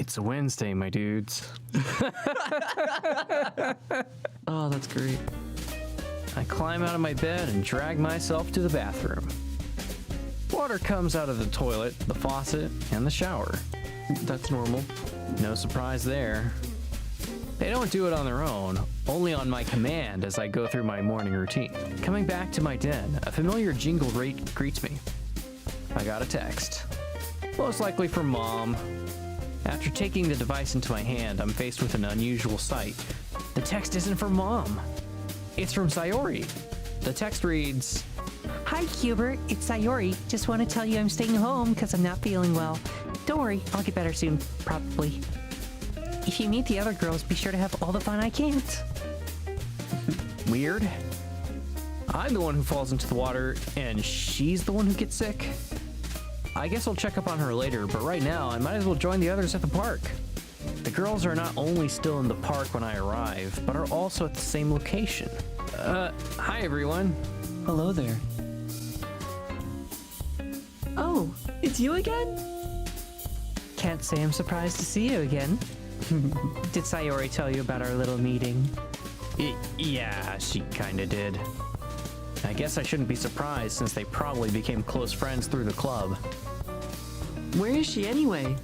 It's a Wednesday, my dudes. Oh, that's great. I climb out of my bed and drag myself to the bathroom. Water comes out of the toilet, the faucet, and the shower. That's normal. No surprise there. They don't do it on their own, only on my command as I go through my morning routine. Coming back to my den, a familiar jingle greets me. I got a text. Most likely from Mom. After taking the device into my hand, I'm faced with an unusual sight. The text isn't from Mom. It's from Sayori. The text reads, Hi, Hubert. It's Sayori. Just want to tell you I'm staying home because I'm not feeling well. Don't worry, I'll get better soon, probably. If you meet the other girls, be sure to have all the fun I can't. Weird. I'm the one who falls into the water, and she's the one who gets sick. I guess I'll check up on her later, but right now, I might as well join the others at the park. The girls are not only still in the park when I arrive, but are also at the same location. Hi everyone. Hello there. Oh, it's you again? Can't say I'm surprised to see you again. Did Sayori tell you about our little meeting? Yeah, she kinda did. I guess I shouldn't be surprised since they probably became close friends through the club. Where is she anyway?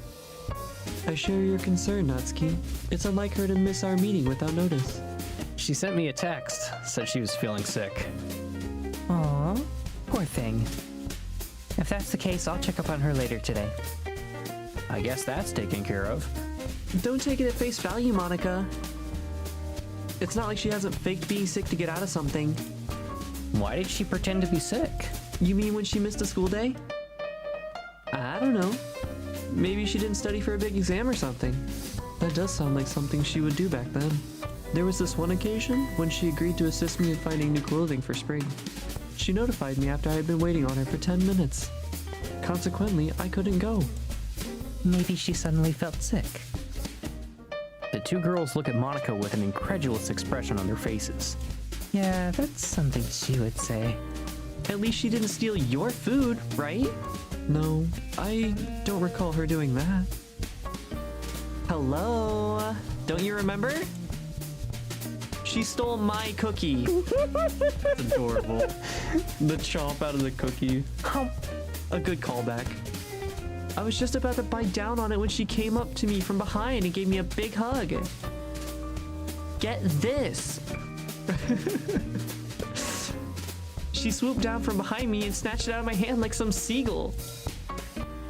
I share your concern, Natsuki. It's unlike her to miss our meeting without notice. She sent me a text, said she was feeling sick. Aw, poor thing. If that's the case, I'll check up on her later today. I guess that's taken care of. Don't take it at face value, Monica. It's not like she hasn't faked being sick to get out of something. Why did she pretend to be sick? You mean when she missed a school day? I don't know. Maybe she didn't study for a big exam or something. That does sound like something she would do back then. There was this one occasion when she agreed to assist me in finding new clothing for spring. She notified me after I had been waiting on her for 10 minutes. Consequently, I couldn't go. Maybe she suddenly felt sick. The two girls look at Monica with an incredulous expression on their faces. Yeah, that's something she would say. At least she didn't steal your food, right? No, I don't recall her doing that. Hello? Don't you remember? She stole my cookie. That's adorable. The chomp out of the cookie. A good callback. I was just about to bite down on it when she came up to me from behind and gave me a big hug. Get this. She swooped down from behind me and snatched it out of my hand like some seagull.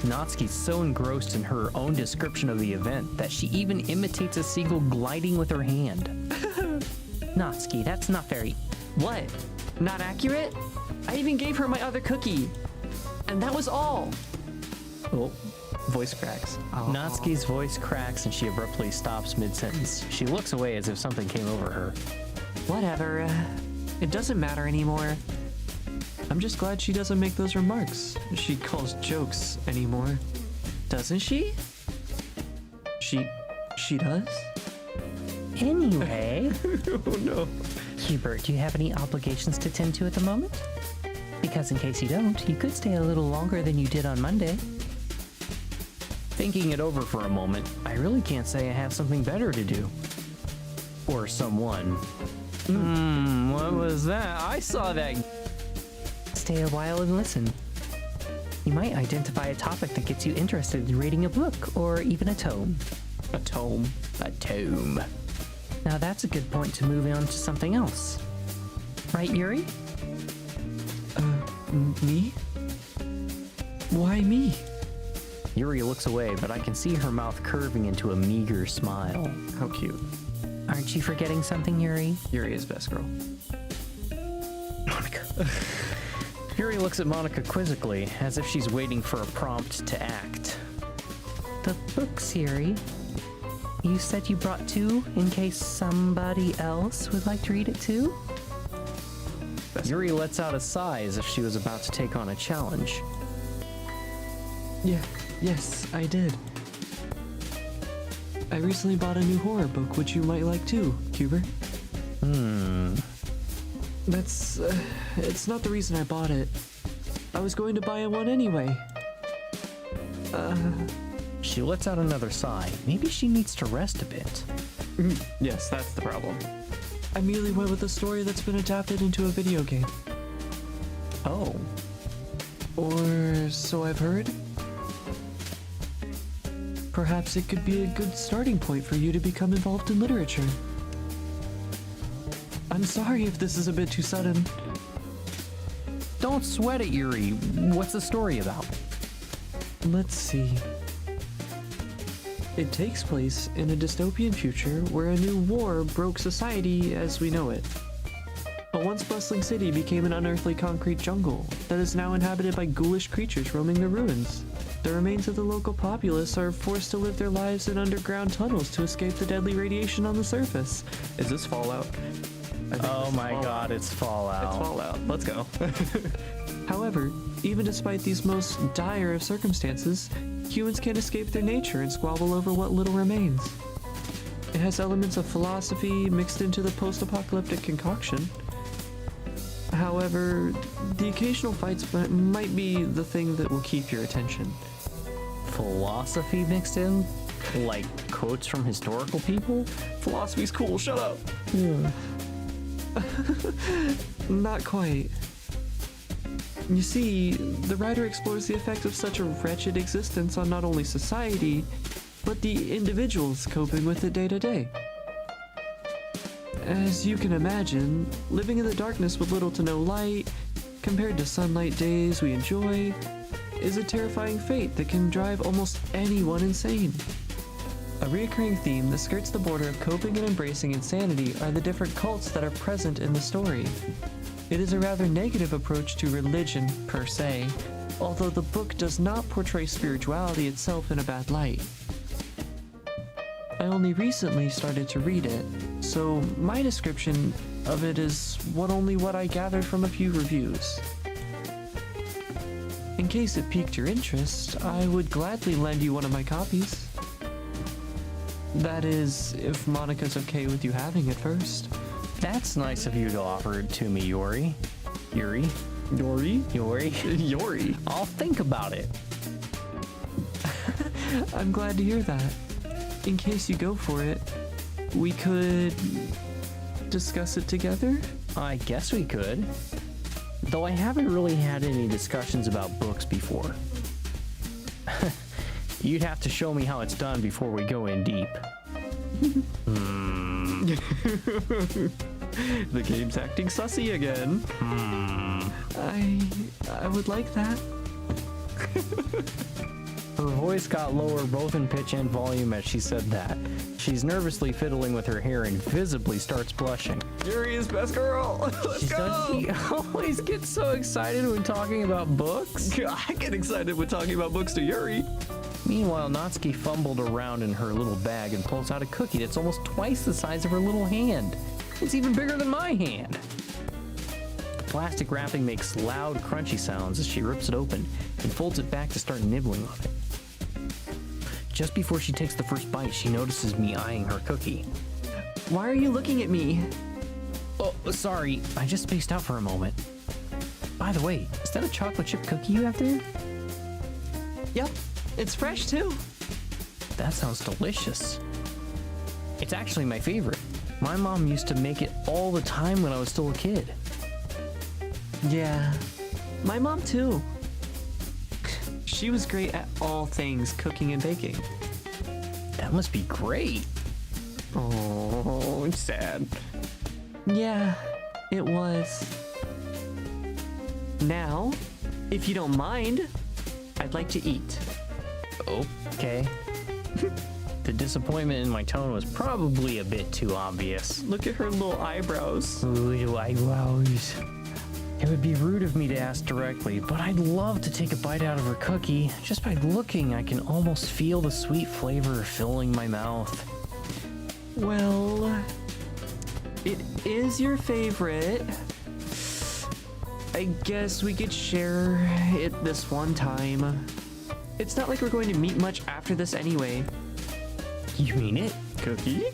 Natsuki's so engrossed in her own description of the event that she even imitates a seagull gliding with her hand. Natsuki, that's not very... What? Not accurate? I even gave her my other cookie. And that was all. Oh, voice cracks. Oh. Natsuki's voice cracks and she abruptly stops mid-sentence. She looks away as if something came over her. Whatever. It doesn't matter anymore. I'm just glad she doesn't make those remarks she calls jokes anymore. Doesn't she? She does? Anyway... Oh no. Hubert, do you have any obligations to tend to at the moment? Because in case you don't, you could stay a little longer than you did on Monday. Thinking it over for a moment, I really can't say I have something better to do. Or someone. What was that? I saw that. Stay a while and listen. You might identify a topic that gets you interested in reading a book or even a tome. A tome. A tome. Now that's a good point to move on to something else. Right, Yuri? Me? Why me? Yuri looks away, but I can see her mouth curving into a meager smile. How cute. Aren't you forgetting something, Yuri? Yuri is best girl. Monica. Yuri looks at Monica quizzically, as if she's waiting for a prompt to act. The books, Yuri. You said you brought 2 in case somebody else would like to read it too? Yuri lets out a sigh as if she was about to take on a challenge. Yes, I did. I recently bought a new horror book, which you might like too, Hubert. That's, it's not the reason I bought it. I was going to buy one anyway. She lets out another sigh. Maybe she needs to rest a bit. Yes, that's the problem. I merely went with a story that's been adapted into a video game. Oh. Or so I've heard. Perhaps it could be a good starting point for you to become involved in literature. I'm sorry if this is a bit too sudden. Don't sweat it, Yuri. What's the story about? Let's see. It takes place in a dystopian future where a new war broke society as we know it. A once bustling city became an unearthly concrete jungle that is now inhabited by ghoulish creatures roaming the ruins. The remains of the local populace are forced to live their lives in underground tunnels to escape the deadly radiation on the surface. Is this Fallout? Oh my god, it's Fallout. It's Fallout. Let's go. However, even despite these most dire of circumstances, humans can't escape their nature and squabble over what little remains. It has elements of philosophy mixed into the post-apocalyptic concoction. However, the occasional fights might be the thing that will keep your attention. Philosophy mixed in? Like quotes from historical people? Philosophy's cool, shut up! Not quite. You see, the writer explores the effects of such a wretched existence on not only society, but the individuals coping with it day to day. As you can imagine, living in the darkness with little to no light, compared to sunlight days we enjoy, is a terrifying fate that can drive almost anyone insane. A recurring theme that skirts the border of coping and embracing insanity are the different cults that are present in the story. It is a rather negative approach to religion, per se, although the book does not portray spirituality itself in a bad light. I only recently started to read it, so my description of it is what I gathered from a few reviews. In case it piqued your interest, I would gladly lend you one of my copies. That is, if Monica's okay with you having it first. That's nice of you to offer it to me, Yuri. Yuri? Yori? Yuri? Yori. I'll think about it. I'm glad to hear that. In case you go for it, we could discuss it together? I guess we could. Though I haven't really had any discussions about books before. You'd have to show me how it's done before we go in deep. The game's acting sussy again. I would like that. Her voice got lower both in pitch and volume as she said that. She's nervously fiddling with her hair and visibly starts blushing. Yuri is best girl. Let's go. She always gets so excited when talking about books. I get excited when talking about books to Yuri. Meanwhile, Natsuki fumbled around in her little bag and pulls out a cookie that's almost twice the size of her little hand. It's even bigger than my hand. The plastic wrapping makes loud, crunchy sounds as she rips it open and folds it back to start nibbling on it. Just before she takes the first bite, she notices me eyeing her cookie. Why are you looking at me? Oh, sorry, I just spaced out for a moment. By the way, is that a chocolate chip cookie you have there? Yep, it's fresh too. That sounds delicious. It's actually my favorite. My mom used to make it all the time when I was still a kid. Yeah, my mom too. She was great at all things cooking and baking. That must be great. Oh, it's sad. Yeah, it was. Now, if you don't mind, I'd like to eat. Okay. The disappointment in my tone was probably a bit too obvious. Look at her little eyebrows. Ooh, eyebrows. It would be rude of me to ask directly, but I'd love to take a bite out of her cookie. Just by looking, I can almost feel the sweet flavor filling my mouth. Well, it is your favorite. I guess we could share it this one time. It's not like we're going to meet much after this anyway. You mean it? Cookie?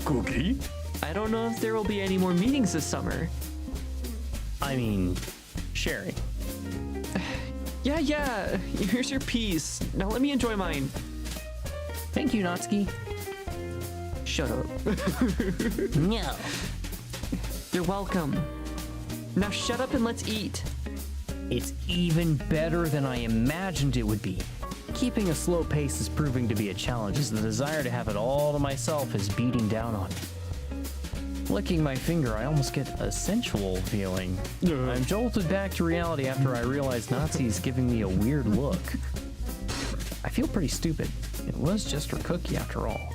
Cookie? I don't know if there will be any more meetings this summer. I mean, sharing. Yeah, here's your piece. Now let me enjoy mine. Thank you, Natsuki. Shut up. No. You're welcome. Now shut up and let's eat. It's even better than I imagined it would be. Keeping a slow pace is proving to be a challenge as the desire to have it all to myself is beating down on me. Flicking my finger, I almost get a sensual feeling. I'm jolted back to reality after I realize Nazi's giving me a weird look. I feel pretty stupid. It was just her cookie after all.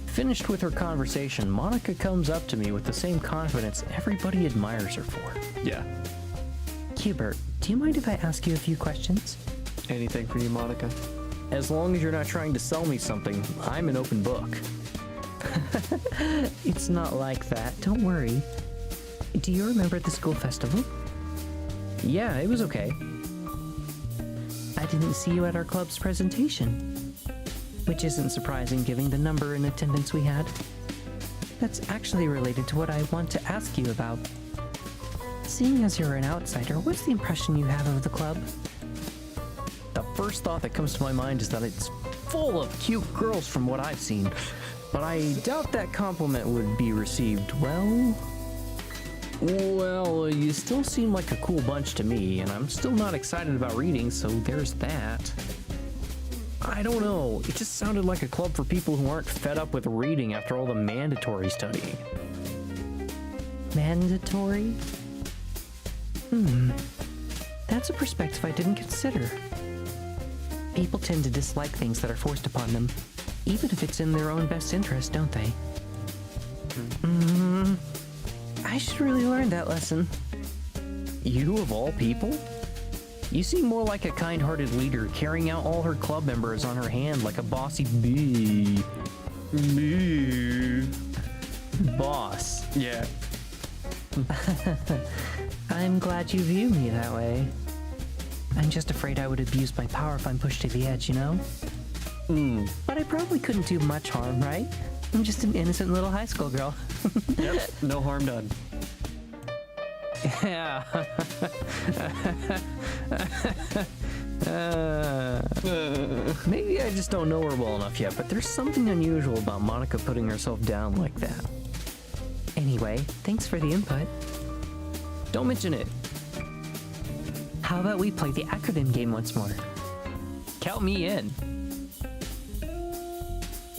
Finished with her conversation, Monica comes up to me with the same confidence everybody admires her for. Yeah. Hubert, do you mind if I ask you a few questions? Anything for you, Monica. As long as you're not trying to sell me something, I'm an open book. It's not like that. Don't worry. Do you remember the school festival? Yeah, it was okay. I didn't see you at our club's presentation, which isn't surprising given the number in attendance we had. That's actually related to what I want to ask you about. Seeing as you're an outsider, what's the impression you have of the club? The first thought that comes to my mind is that it's full of cute girls from what I've seen, but I doubt that compliment would be received well. Well, you still seem like a cool bunch to me, and I'm still not excited about reading, so there's that. I don't know, it just sounded like a club for people who aren't fed up with reading after all the mandatory studying. Mandatory? That's a perspective I didn't consider. People tend to dislike things that are forced upon them, even if it's in their own best interest, don't they? I should really learn that lesson. You of all people? You seem more like a kind-hearted leader carrying out all her club members on her hand like a bossy bee. Boss. Yeah. I'm glad you view me that way. I'm just afraid I would abuse my power if I'm pushed to the edge, you know? But I probably couldn't do much harm, right? I'm just an innocent little high school girl. Yep. No harm done. Yeah. Maybe I just don't know her well enough yet, but there's something unusual about Monica putting herself down like that. Anyway, thanks for the input. Don't mention it. How about we play the acronym game once more? Count me in.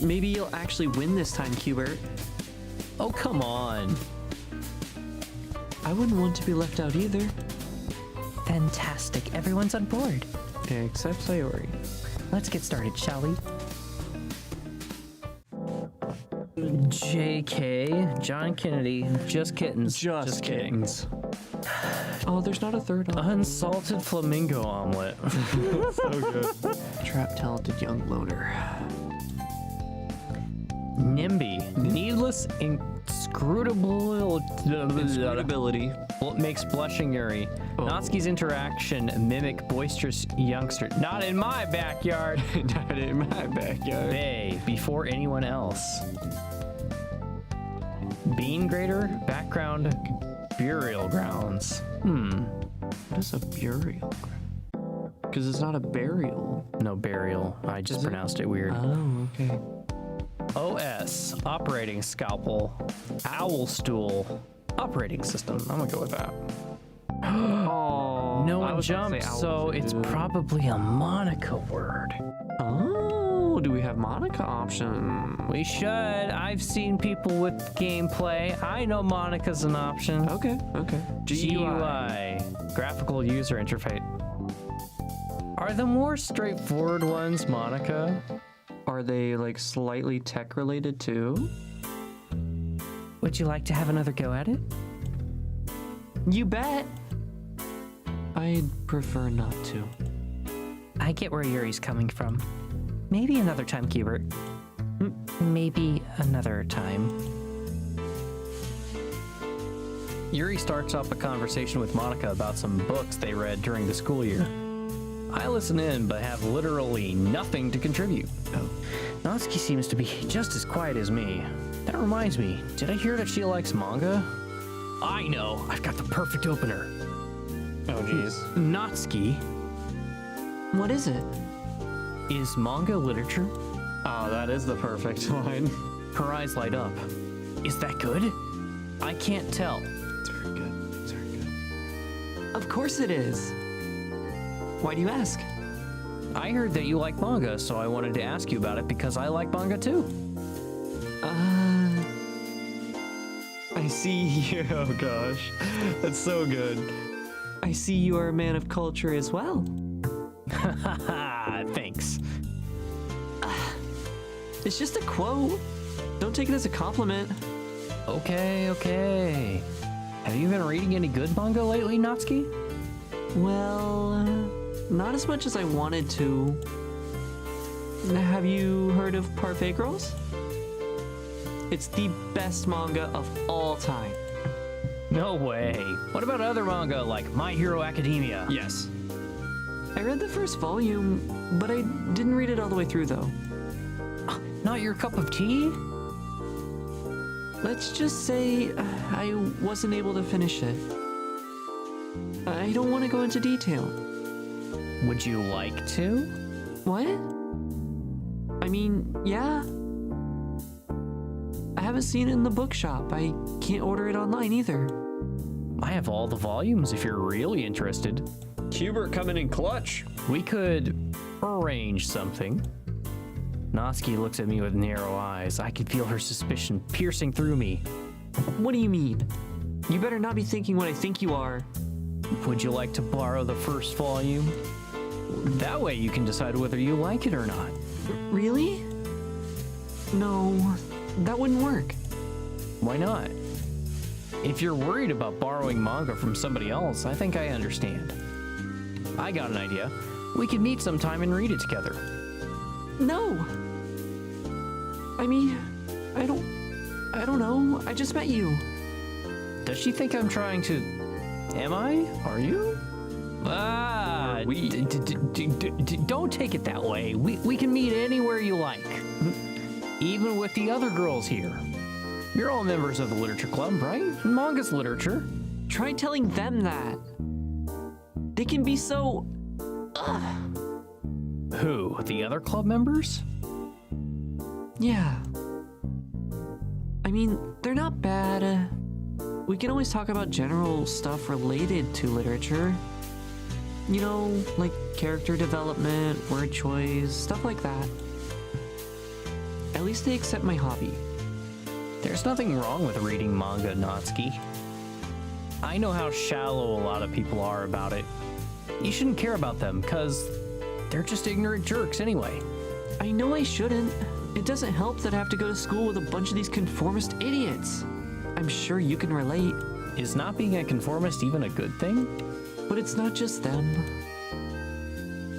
Maybe you'll actually win this time, Hubert. Oh, come on. I wouldn't want to be left out either. Fantastic. Everyone's on board. Except Sayori. Let's get started, shall we? JK, John Kennedy, just kittens. Just kidding. kittens. Oh, there's not a third one. Unsalted flamingo omelet. So good. Trap talented young loner. NIMBY, needless inscrutable Inscrutability. makes blushing eerie. Oh. Natsuki's interaction mimic boisterous youngster. Not in my backyard. Not in my backyard. They, before anyone else. Bean grater, background, burial grounds. What is a burial ground? Because it's not a burial. No burial. I just pronounced it weird. Oh, okay. OS, operating scalpel, owl stool, operating system. I'm gonna go with that. Oh, No I one was gonna say jumped, owls so too. it's probably a Monica word. Oh, do we have Monica option? We should. I've seen people with gameplay. I know Monica's an option. Okay, okay. GUI, graphical user interface. Are the more straightforward ones Monica? Are they like slightly tech related too? Would you like to have another go at it? You bet. I'd prefer not to. I get where Yuri's coming from. Maybe another time, Hubert. Maybe another time. Yuri starts up a conversation with Monica about some books they read during the school year. I listen in, but have literally nothing to contribute. Natsuki seems to be just as quiet as me. That reminds me, did I hear that she likes manga? I know, I've got the perfect opener. Oh, jeez. Natsuki, What is it? Is manga literature? Oh, that is the perfect line. Her eyes light up. Is that good? I can't tell. It's very good. It's very good. Of course it is. Why do you ask? I heard that you like manga, so I wanted to ask you about it because I like manga too. I see you. Oh gosh, that's so good. I see you are a man of culture as well. Thanks. It's just a quote. Don't take it as a compliment. Okay. Have you been reading any good manga lately, Natsuki? Well, not as much as I wanted to. Have you heard of Parfait Girls? It's the best manga of all time. No way. What about other manga like My Hero Academia? Yes. I read the first volume, but I didn't read it all the way through though. Not your cup of tea? Let's just say I wasn't able to finish it. I don't want to go into detail. Would you like to? What? I mean, yeah. I haven't seen it in the bookshop. I can't order it online either. I have all the volumes if you're really interested. Hubert coming in clutch. We could arrange something. Natsuki looks at me with narrow eyes. I could feel her suspicion piercing through me. What do you mean? You better not be thinking what I think you are. Would you like to borrow the first volume? That way you can decide whether you like it or not. Really? No, that wouldn't work. Why not? If you're worried about borrowing manga from somebody else, I think I understand. I got an idea. We could meet sometime and read it together. No. I mean, I don't know. I just met you. Does she think I'm trying to... Am I? Are you? Don't take it that way. We can meet anywhere you like. Even with the other girls here. You're all members of the literature club, right? Manga's literature. Try telling them that. They can be so... Who? The other club members? Yeah. I mean, they're not bad. We can always talk about general stuff related to literature. You know, like character development, word choice, stuff like that. At least they accept my hobby. There's nothing wrong with reading manga, Natsuki. I know how shallow a lot of people are about it. You shouldn't care about them, because they're just ignorant jerks anyway. I know I shouldn't. It doesn't help that I have to go to school with a bunch of these conformist idiots. I'm sure you can relate. Is not being a conformist even a good thing? But it's not just them.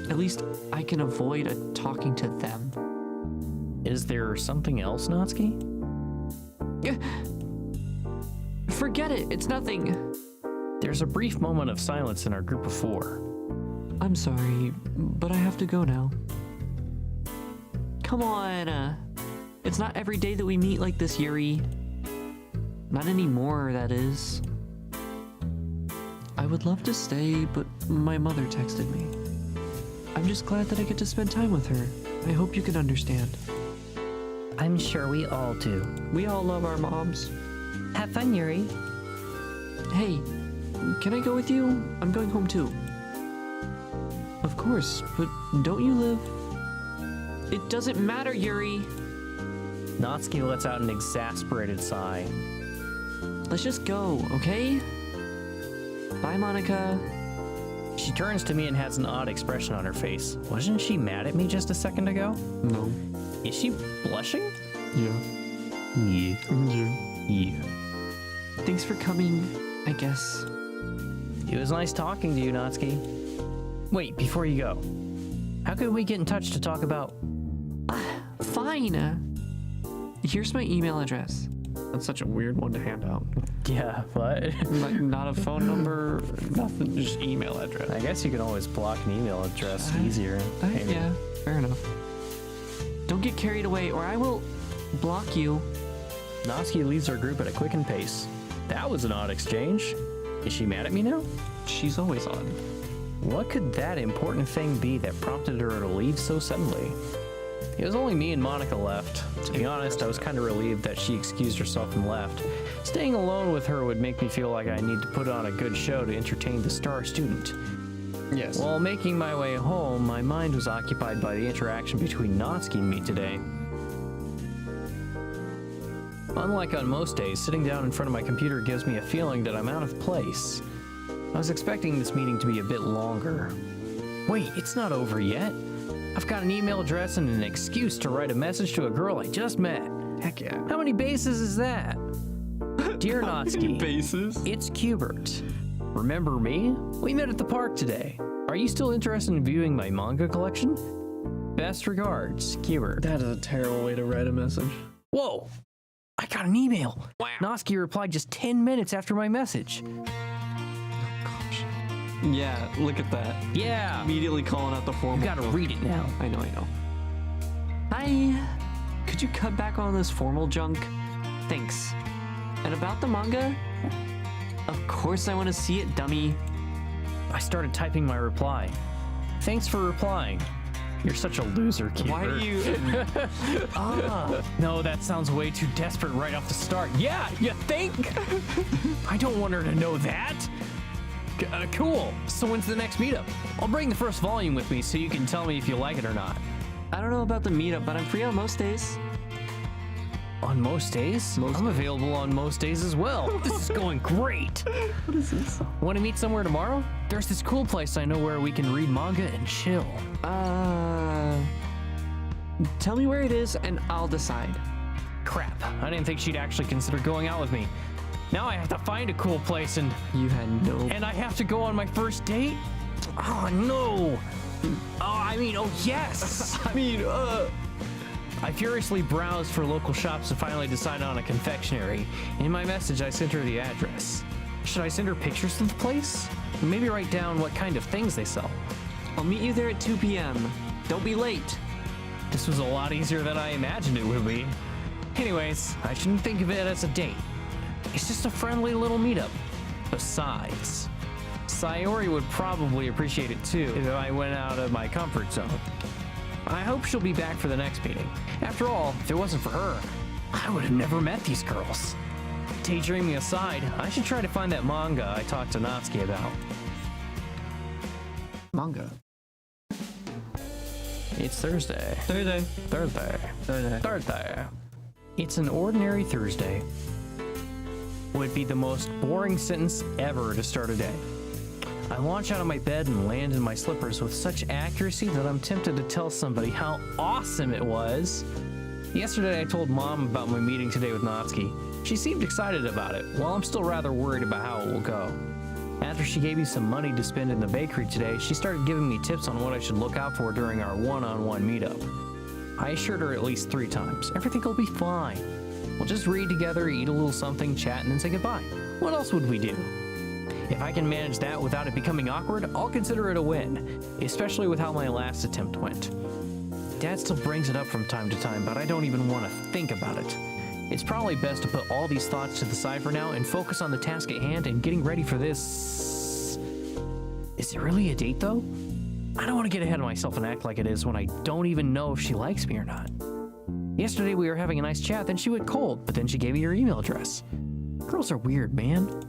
At least I can avoid talking to them. Is there something else, Natsuki? Forget it. It's nothing. There's a brief moment of silence in our group of four. I'm sorry, but I have to go now. Come on. It's not every day that we meet like this, Yuri. Not anymore, that is. I would love to stay, but my mother texted me. I'm just glad that I get to spend time with her. I hope you can understand. I'm sure we all do. We all love our moms. Have fun, Yuri. Hey, can I go with you? I'm going home too. Of course, but don't you live? It doesn't matter, Yuri. Natsuki lets out an exasperated sigh. Let's just go, okay? Bye, Monica. She turns to me and has an odd expression on her face. Wasn't she mad at me just a second ago? No. Is she blushing? Yeah. Yeah. Thanks for coming, I guess. It was nice talking to you, Natsuki. Wait, before you go, how could we get in touch to talk about... Fine. Here's my email address. That's such a weird one to hand out. Yeah, what? Like, not a phone number, nothing, just email address. I guess you can always block an email address easier. Yeah, fair enough. Don't get carried away or I will block you. Natsuki leaves our group at a quickened pace. That was an odd exchange. Is she mad at me now? She's always on. What could that important thing be that prompted her to leave so suddenly? It was only me and Monica left. To be honest, I was kind of relieved that she excused herself and left. Staying alone with her would make me feel like I need to put on a good show to entertain the star student. Yes. While making my way home, my mind was occupied by the interaction between Natsuki and me today. Unlike on most days, sitting down in front of my computer gives me a feeling that I'm out of place. I was expecting this meeting to be a bit longer. Wait, it's not over yet. I've got an email address and an excuse to write a message to a girl I just met. Heck yeah. How many bases is that? Dear Natsuki, Bases? it's Cubert. Remember me? We met at the park today. Are you still interested in viewing my manga collection? Best regards, Cubert. That is a terrible way to write a message. Whoa! I got an email. Wow. Natsuki replied just 10 minutes after my message. Yeah, look at that. Yeah. Immediately calling out the formal. You gotta read it now. I know. Hi. Could you cut back on this formal junk? Thanks. And about the manga? Of course I want to see it, dummy. I started typing my reply. Thanks for replying. You're such a loser, Cubert. Why are you... No, that sounds way too desperate right off the start. Yeah, you think? I don't want her to know that. Cool. So when's the next meetup? I'll bring the first volume with me so you can tell me if you like it or not. I don't know about the meetup, but I'm free on most days. On most days? I'm available on most days as well. This is going great. What is this? Want to meet somewhere tomorrow? There's this cool place I know where we can read manga and chill. Tell me where it is and I'll decide. Crap. I didn't think she'd actually consider going out with me. Now I have to find a cool place and I have to go on my first date? Oh no. Oh yes. I furiously browsed for local shops and finally decided on a confectionery. In my message, I sent her the address. Should I send her pictures of the place? Maybe write down what kind of things they sell. I'll meet you there at 2 p.m. Don't be late. This was a lot easier than I imagined it would be. Anyways, I shouldn't think of it as a date. It's just a friendly little meetup. Besides, Sayori would probably appreciate it too if I went out of my comfort zone. I hope she'll be back for the next meeting. After all, if it wasn't for her, I would have never met these girls. Daydreaming aside, I should try to find that manga I talked to Natsuki about. Manga. It's Thursday. Thursday. It's an ordinary Thursday. Would be the most boring sentence ever to start a day. I launch out of my bed and land in my slippers with such accuracy that I'm tempted to tell somebody how awesome it was. Yesterday I told Mom about my meeting today with Natsuki. She seemed excited about it, while I'm still rather worried about how it will go. After she gave me some money to spend in the bakery today, she started giving me tips on what I should look out for during our one-on-one meetup. I assured her at least 3 times, everything will be fine. We'll just read together, eat a little something, chat, and then say goodbye. What else would we do? If I can manage that without it becoming awkward, I'll consider it a win, especially with how my last attempt went. Dad still brings it up from time to time, but I don't even want to think about it. It's probably best to put all these thoughts to the side for now and focus on the task at hand and getting ready for this. Is it really a date though? I don't want to get ahead of myself and act like it is when I don't even know if she likes me or not. Yesterday we were having a nice chat, then she went cold, but then she gave me her email address. Girls are weird, man.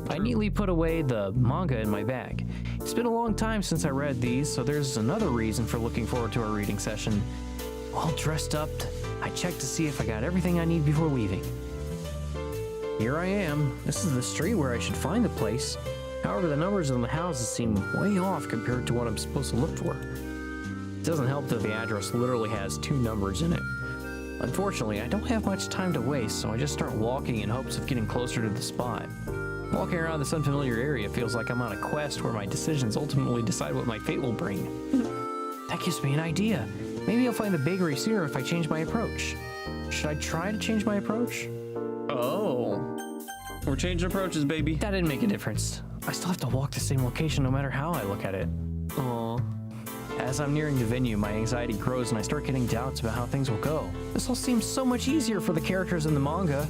I neatly put away the manga in my bag. It's been a long time since I read these, so there's another reason for looking forward to our reading session. All dressed up, I checked to see if I got everything I need before leaving. Here I am. This is the street where I should find the place. However, the numbers on the houses seem way off compared to what I'm supposed to look for. It doesn't help that the address literally has 2 numbers in it. Unfortunately, I don't have much time to waste, so I just start walking in hopes of getting closer to the spot. Walking around this unfamiliar area feels like I'm on a quest where my decisions ultimately decide what my fate will bring. That gives me an idea. Maybe I'll find the bakery sooner if I change my approach. Should I try to change my approach? Oh. We're changing approaches, baby. That didn't make a difference. I still have to walk the same location no matter how I look at it. Aw. As I'm nearing the venue, my anxiety grows and I start getting doubts about how things will go. This all seems so much easier for the characters in the manga.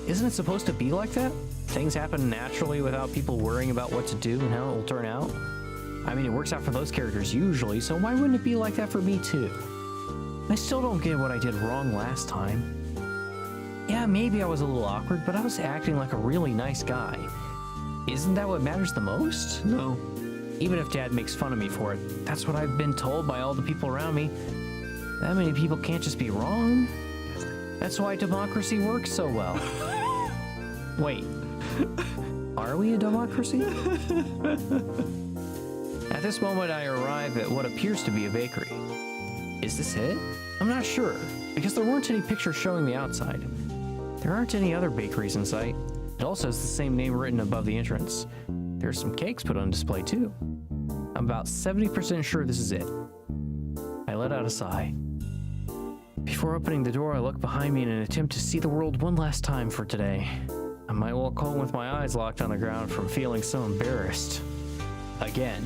Isn't it supposed to be like that? Things happen naturally without people worrying about what to do and how it will turn out? I mean, it works out for those characters usually, so why wouldn't it be like that for me too? I still don't get what I did wrong last time. Yeah, maybe I was a little awkward, but I was acting like a really nice guy. Isn't that what matters the most? No. Even if Dad makes fun of me for it, that's what I've been told by all the people around me. That many people can't just be wrong. That's why democracy works so well. Wait, are we a democracy? At this moment, I arrive at what appears to be a bakery. Is this it? I'm not sure, because there weren't any pictures showing the outside. There aren't any other bakeries in sight. It also has the same name written above the entrance. There's some cakes put on display too. I'm about 70% sure this is it. I let out a sigh. Before opening the door, I look behind me in an attempt to see the world one last time for today. I might walk home with my eyes locked on the ground from feeling so embarrassed. Again.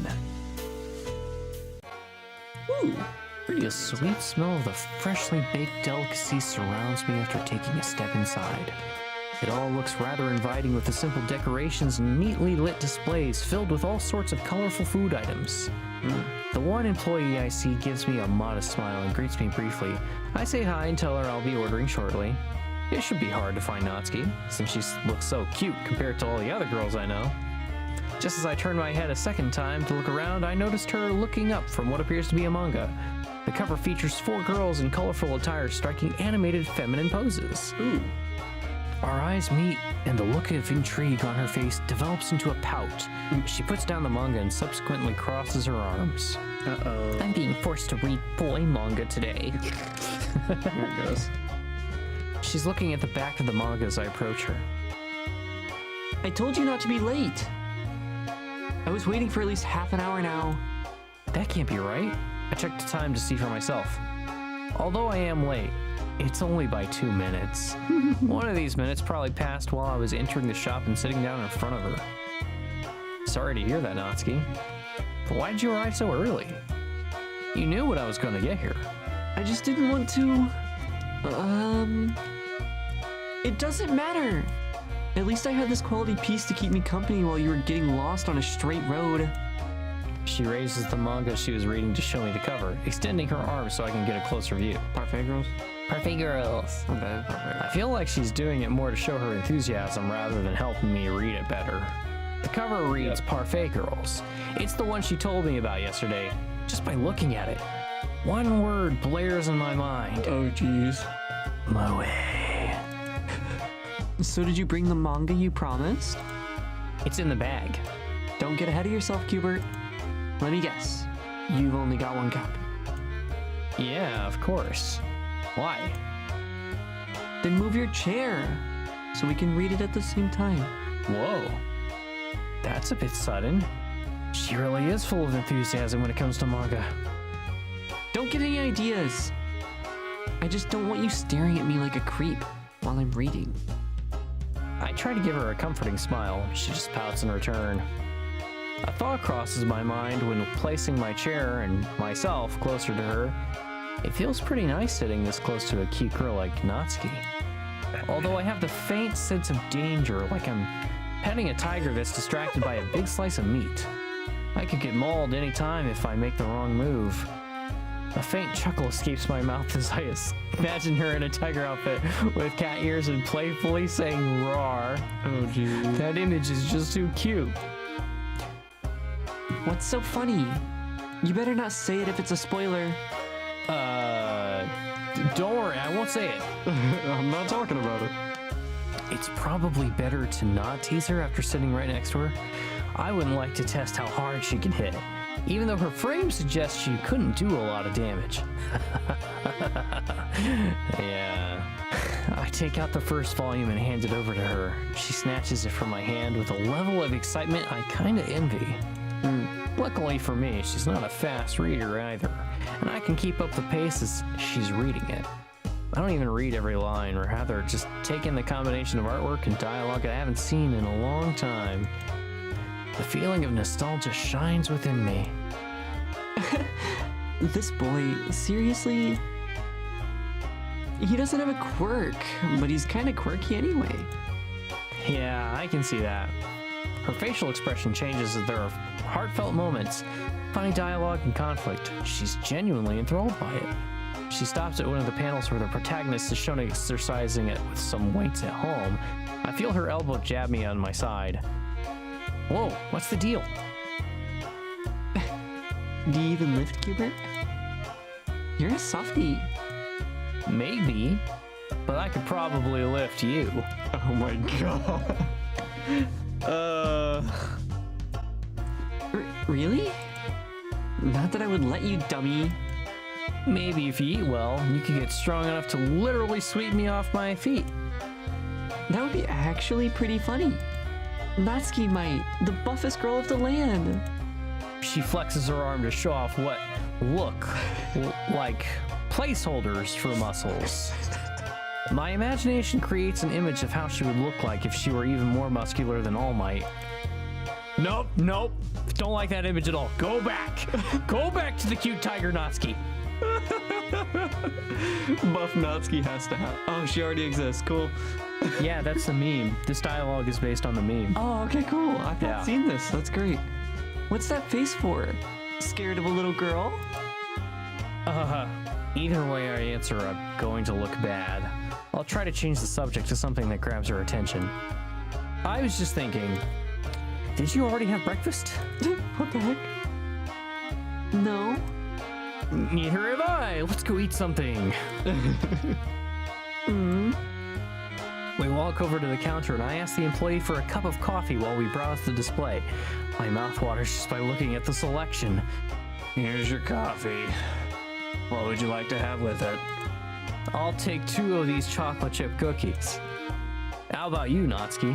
Ooh, the sweet smell of the freshly baked delicacy surrounds me after taking a step inside. It all looks rather inviting with the simple decorations and neatly lit displays filled with all sorts of colorful food items. The one employee I see gives me a modest smile and greets me briefly. I say hi and tell her I'll be ordering shortly. It should be hard to find Natsuki, since she looks so cute compared to all the other girls I know. Just as I turn my head a second time to look around, I noticed her looking up from what appears to be a manga. The cover features 4 girls in colorful attire striking animated feminine poses. Ooh. Our eyes meet, and the look of intrigue on her face develops into a pout. She puts down the manga and subsequently crosses her arms. Uh-oh. I'm being forced to read boy manga today. There it goes. She's looking at the back of the manga as I approach her. I told you not to be late. I was waiting for at least half an hour now. That can't be right. I checked the time to see for myself. Although I am late, it's only by 2 minutes. One of these minutes probably passed while I was entering the shop and sitting down in front of her. Sorry to hear that, Natsuki. But why did you arrive so early? You knew what I was going to get here. I just didn't want to... It doesn't matter. At least I had this quality piece to keep me company while you were getting lost on a straight road. She raises the manga she was reading to show me the cover, extending her arm so I can get a closer view. Parfait girls? Parfait girls. Okay, parfait. I feel like she's doing it more to show her enthusiasm rather than helping me read it better. The cover reads Parfait Girls. It's the one she told me about yesterday. Just by looking at it, one word blares in my mind. Oh, jeez. Moe. So did you bring the manga you promised? It's in the bag. Don't get ahead of yourself, Cubert. Let me guess. You've only got one copy. Yeah, of course. Why? Then move your chair so we can read it at the same time. Whoa. That's a bit sudden. She really is full of enthusiasm when it comes to manga. Don't get any ideas. I just don't want you staring at me like a creep while I'm reading. I try to give her a comforting smile. She just pouts in return. A thought crosses my mind when placing my chair and myself closer to her. It feels pretty nice sitting this close to a cute girl like Natsuki. Although I have the faint sense of danger, like I'm petting a tiger that's distracted by a big slice of meat. I could get mauled any time if I make the wrong move. A faint chuckle escapes my mouth as I imagine her in a tiger outfit with cat ears and playfully saying roar. Oh, geez. That image is just too cute. What's so funny? You better not say it if it's a spoiler. Don't worry, I won't say it. I'm not talking about it. It's probably better to not tease her after sitting right next to her. I wouldn't like to test how hard she can hit, even though her frame suggests she couldn't do a lot of damage. Yeah. I take out the first volume and hand it over to her. She snatches it from my hand with a level of excitement I kinda envy. Luckily for me, she's not a fast reader either, and I can keep up the pace as she's reading it. I don't even read every line, or rather just take in the combination of artwork and dialogue I haven't seen in a long time. The feeling of nostalgia shines within me. This boy, seriously? He doesn't have a quirk, but he's kind of quirky anyway. Yeah, I can see that. Her facial expression changes as there are heartfelt moments, funny dialogue, and conflict. She's genuinely enthralled by it. She stops at one of the panels where the protagonist is shown exercising it with some weights at home. I feel her elbow jab me on my side. Whoa, what's the deal? Do you even lift, Cubert? You're a softie. Maybe, but I could probably lift you. Oh my god. Really? Not that I would let you, dummy. Maybe if you eat well, you could get strong enough to literally sweep me off my feet. That would be actually pretty funny. Natsuki might, the buffest girl of the land. She flexes her arm to show off what look like placeholders for muscles. My imagination creates an image of how she would look like if she were even more muscular than All Might. Nope, nope. Don't like that image at all. Go back. Go back to the cute tiger Natsuki. Buff Natsuki has to have. Oh, she already exists. Cool. Yeah, that's the meme. This dialogue is based on the meme. Oh, okay, cool. I've Yeah. not seen this. That's great. What's that face for? Scared of a little girl? Either way I answer, I'm going to look bad. I'll try to change the subject to something that grabs her attention. I was just thinking, did you already have breakfast? What the heck? No. Neither have I. Let's go eat something. We walk over to the counter and I ask the employee for a cup of coffee while we browse the display. My mouth waters just by looking at the selection. Here's your coffee. What would you like to have with it? I'll take 2 of these chocolate chip cookies. How about you, Natsuki?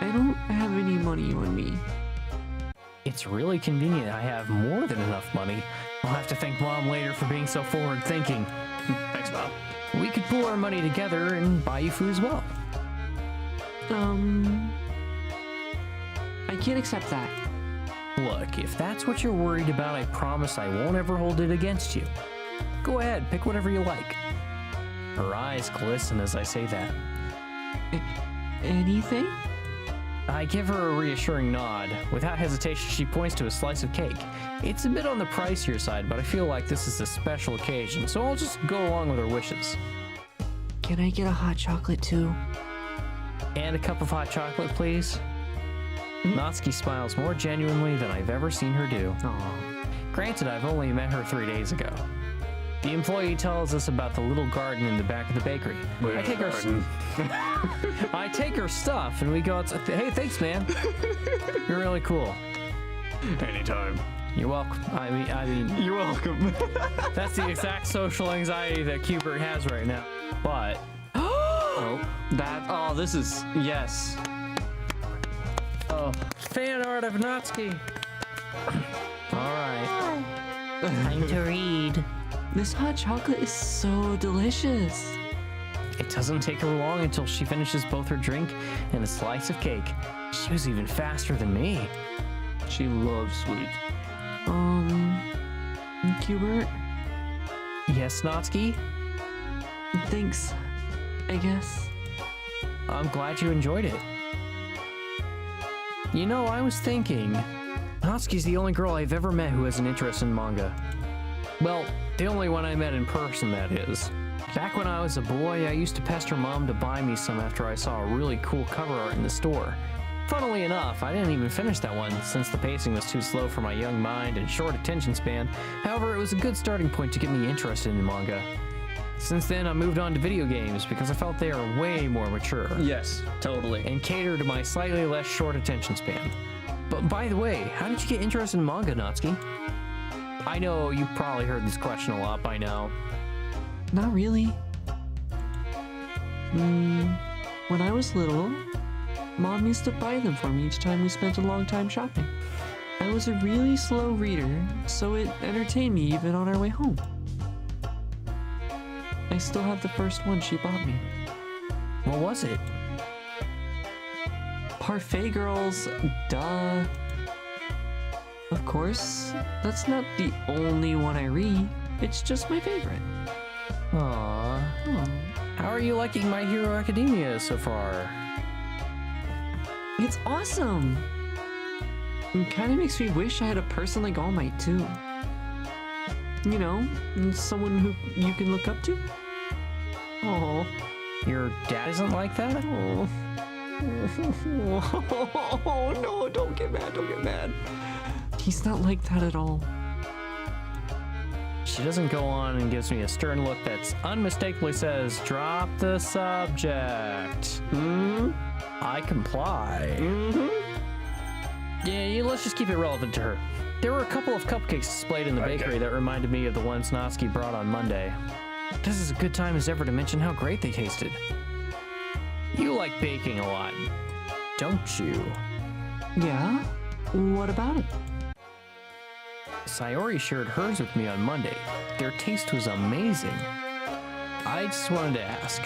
I don't have any money on me. It's really convenient I have more than enough money. I'll have to thank Mom later for being so forward-thinking. Thanks, Mom. We could pool our money together and buy you food as well. I can't accept that. Look, if that's what you're worried about, I promise I won't ever hold it against you. Go ahead, pick whatever you like. Her eyes glisten as I say that. Anything? I give her a reassuring nod. Without hesitation, she points to a slice of cake. It's a bit on the pricier side, but I feel like this is a special occasion, so I'll just go along with her wishes. Can I get a hot chocolate too? And a cup of hot chocolate, please. Natsuki smiles more genuinely than I've ever seen her do. Aw. Granted, I've only met her 3 days ago. The employee tells us about the little garden in the back of the bakery. I take her stuff and we go outside. Hey, thanks, man. You're really cool. Anytime. You're welcome. I mean, You're welcome. that's the exact social anxiety that Cubert has right now. But This is, yes. fan art of Natsuki. All right. Time to read. This hot chocolate is so delicious. It doesn't take her long until she finishes both her drink and a slice of cake. She was even faster than me. She loves sweet. Cubert, Yes, Natsuki? thanks, I guess. I'm glad you enjoyed it. You know, I was thinking, Natsuki's the only girl I've ever met who has an interest in manga. Well, the only one I met in person, that is. Back when I was a boy, I used to pester Mom to buy me some after I saw a really cool cover art in the store. Funnily enough, I didn't even finish that one since the pacing was too slow for my young mind and short attention span. However, it was a good starting point to get me interested in manga. Since then, I moved on to video games because I felt they are way more mature. Yes, totally. And cater to my slightly less short attention span. But by the way, how did you get interested in manga, Natsuki? I know you've probably heard this question a lot by now. Not really. When I was little, Mom used to buy them for me each time we spent a long time shopping. I was a really slow reader, so it entertained me even on our way home. I still have the first one she bought me. What was it? Parfait Girls, duh. Of course, that's not the only one I read. It's just my favorite. Aww. How are you liking My Hero Academia so far? It's awesome. It kind of makes me wish I had a person like All Might too. You know, someone who you can look up to. Oh, Your dad isn't like that? oh, oh no! Don't get mad! Don't get mad. He's not like that at all. She doesn't go on and gives me a stern look that's unmistakably says, drop the subject. I comply. Yeah, let's just keep it relevant to her. There were a couple of cupcakes displayed in the bakery that reminded me of the ones Natsuki brought on Monday. This is a good time as ever to mention how great they tasted. You like baking a lot, don't you? Yeah? What about it? Sayori shared hers with me on Monday. Their taste was amazing. I just wanted to ask,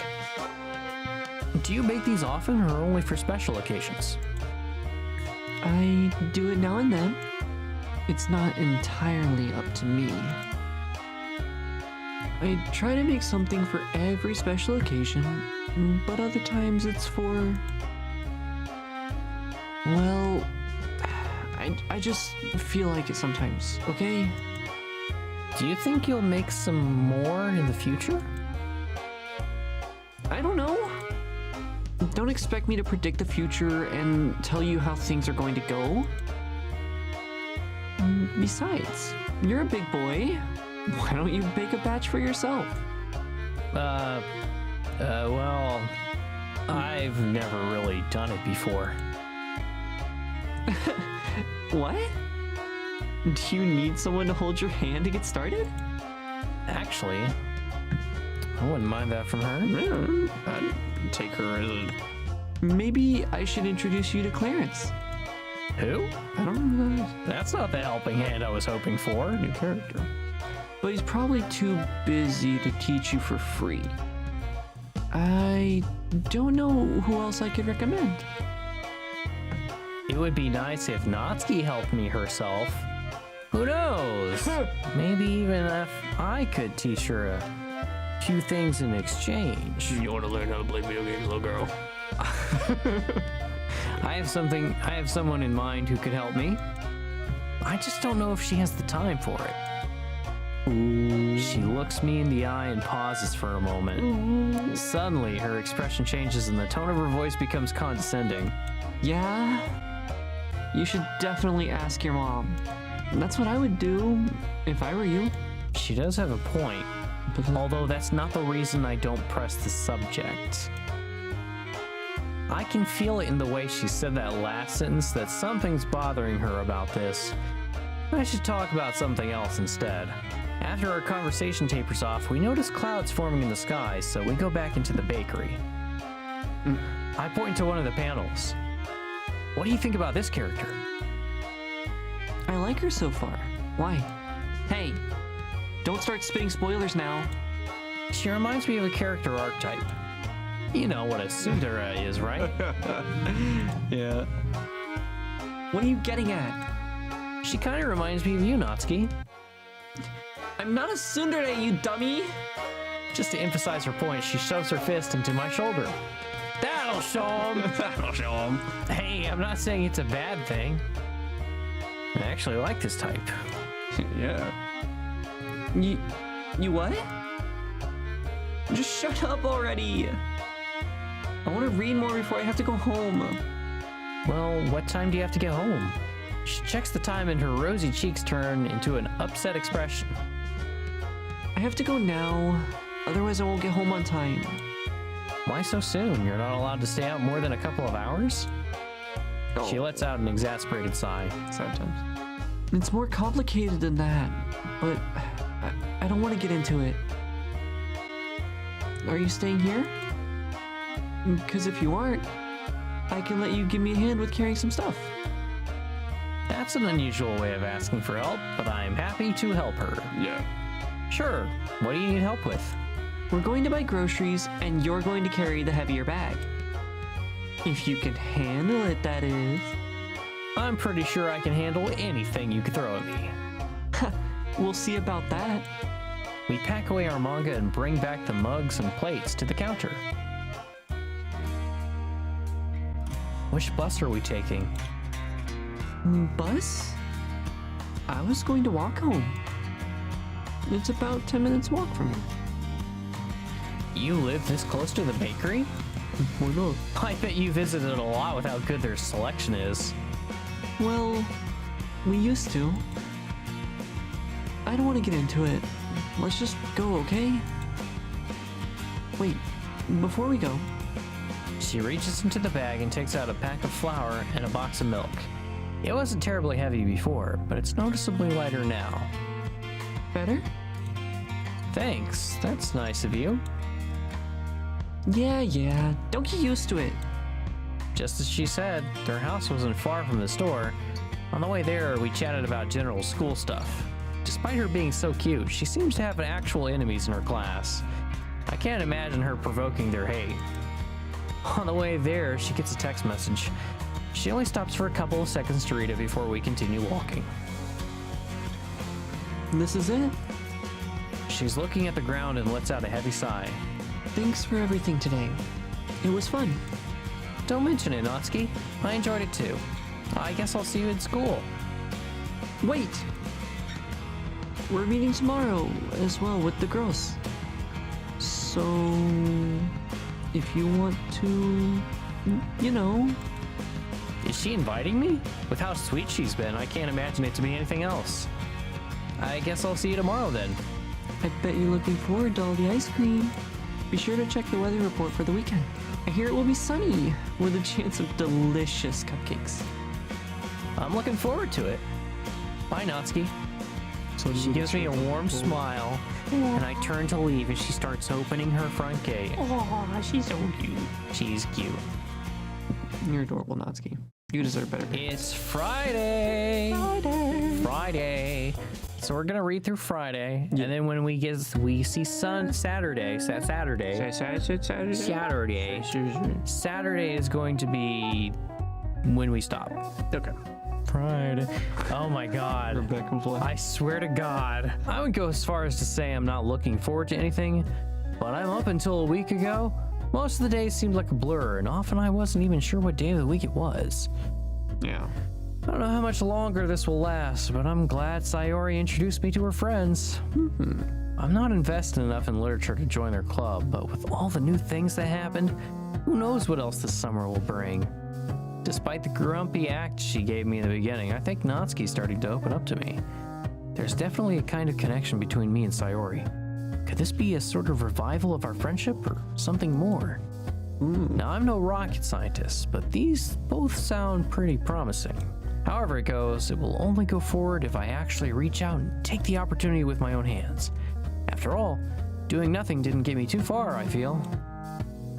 do you bake these often or only for special occasions? I do it now and then. It's not entirely up to me. I try to make something for every special occasion, but other times it's for... well, I just feel like it sometimes, okay? Do you think you'll make some more in the future? I don't know. Don't expect me to predict the future and tell you how things are going to go. Besides, you're a big boy. Why don't you bake a batch for yourself? Well, I've never really done it before. What? Do you need someone to hold your hand to get started? Actually, I wouldn't mind that from her. I'd take her as a... Maybe I should introduce you to Clarence. Who? I don't know who that is. That's not the helping hand I was hoping for. new character. But he's probably too busy to teach you for free. I don't know who else I could recommend. It would be nice if Natsuki helped me herself. Who knows? Maybe even if I could teach her a few things in exchange. You want to learn how to play video games, little girl? I have someone in mind who could help me. I just don't know if she has the time for it. She looks me in the eye and pauses for a moment. Suddenly, her expression changes and the tone of her voice becomes condescending. Yeah? You should definitely ask your mom. That's what I would do if I were you. She does have a point, although that's not the reason I don't press the subject. I can feel it in the way she said that last sentence that something's bothering her about this. I should talk about something else instead. After our conversation tapers off, we notice clouds forming in the sky, so we go back into the bakery. I point to one of the panels. What do you think about this character? I like her so far. Why? Hey, don't start spitting spoilers now. She reminds me of a character archetype. You know what a tsundere is, right? Yeah. What are you getting at? She kind of reminds me of you, Natsuki. I'm not a tsundere, you dummy! Just to emphasize her point, she shoves her fist into my shoulder. That'll show him! That'll show him. Hey, I'm not saying it's a bad thing. I actually like this type. Yeah. You what? Just shut up already! I want to read more before I have to go home. Well, what time do you have to get home? She checks the time and her rosy cheeks turn into an upset expression. I have to go now, otherwise I won't get home on time. Why so soon? You're not allowed to stay out more than a couple of hours? She lets out an exasperated sigh. Sometimes. It's more complicated than that, but I don't want to get into it. Are you staying here? Because if you aren't, I can let you give me a hand with carrying some stuff. That's an unusual way of asking for help, but I'm happy to help her. Yeah. Sure, what do you need help with? We're going to buy groceries, and you're going to carry the heavier bag. If you can handle it, that is. I'm pretty sure I can handle anything you could throw at me. We'll see about that. We pack away our manga and bring back the mugs and plates to the counter. Which bus are we taking? Bus? I was going to walk home. It's about 10 minutes walk from here. You live this close to the bakery? Why not? I bet you visited a lot with how good their selection is. Well, we used to. I don't want to get into it. Let's just go, okay? Wait, before we go, She reaches into the bag and takes out a pack of flour and a box of milk. It wasn't terribly heavy before, but it's noticeably lighter now. better? Thanks, that's nice of you. Yeah, don't get used to it. Just as she said, their house wasn't far from the store. On the way there, we chatted about general school stuff. Despite her being so cute, she seems to have actual enemies in her class. I can't imagine her provoking their hate. On the way there, she gets a text message. She only stops for a couple of seconds to read it before we continue walking. This is it. She's looking at the ground and lets out a heavy sigh. Thanks for everything today. It was fun. Don't mention it, Natsuki. I enjoyed it too. I guess I'll see you in school. Wait! We're meeting tomorrow as well with the girls. So, if you want to, you know. Is she inviting me? With how sweet she's been, I can't imagine it to be anything else. I guess I'll see you tomorrow then. I bet you're looking forward to all the ice cream. Be sure to check the weather report for the weekend. I hear it will be sunny, with a chance of delicious cupcakes. I'm looking forward to it. Bye, Natsuki. So She gives me a warm smile, and I turn to leave as she starts opening her front gate. Oh, she's so cute. She's cute. You're adorable, Natsuki. You deserve better. It's Friday. Friday. So we're gonna read through Friday, and then when we see Saturday. Saturday is going to be when we stop. Okay. Friday. Oh my God. Rebecca Black. I swear to God, I would go as far as to say I'm not looking forward to anything, but I'm up until a week ago. Most of the days seemed like a blur, and often I wasn't even sure what day of the week it was. Yeah. I don't know how much longer this will last, but I'm glad Sayori introduced me to her friends. I'm not invested enough in literature to join their club, but with all the new things that happened, who knows what else this summer will bring. Despite the grumpy act she gave me in the beginning, I think Natsuki's starting to open up to me. There's definitely a kind of connection between me and Sayori. Could this be a sort of revival of our friendship or something more? Now, I'm no rocket scientist, but these both sound pretty promising. However it goes, it will only go forward if I actually reach out and take the opportunity with my own hands. After all, doing nothing didn't get me too far, I feel.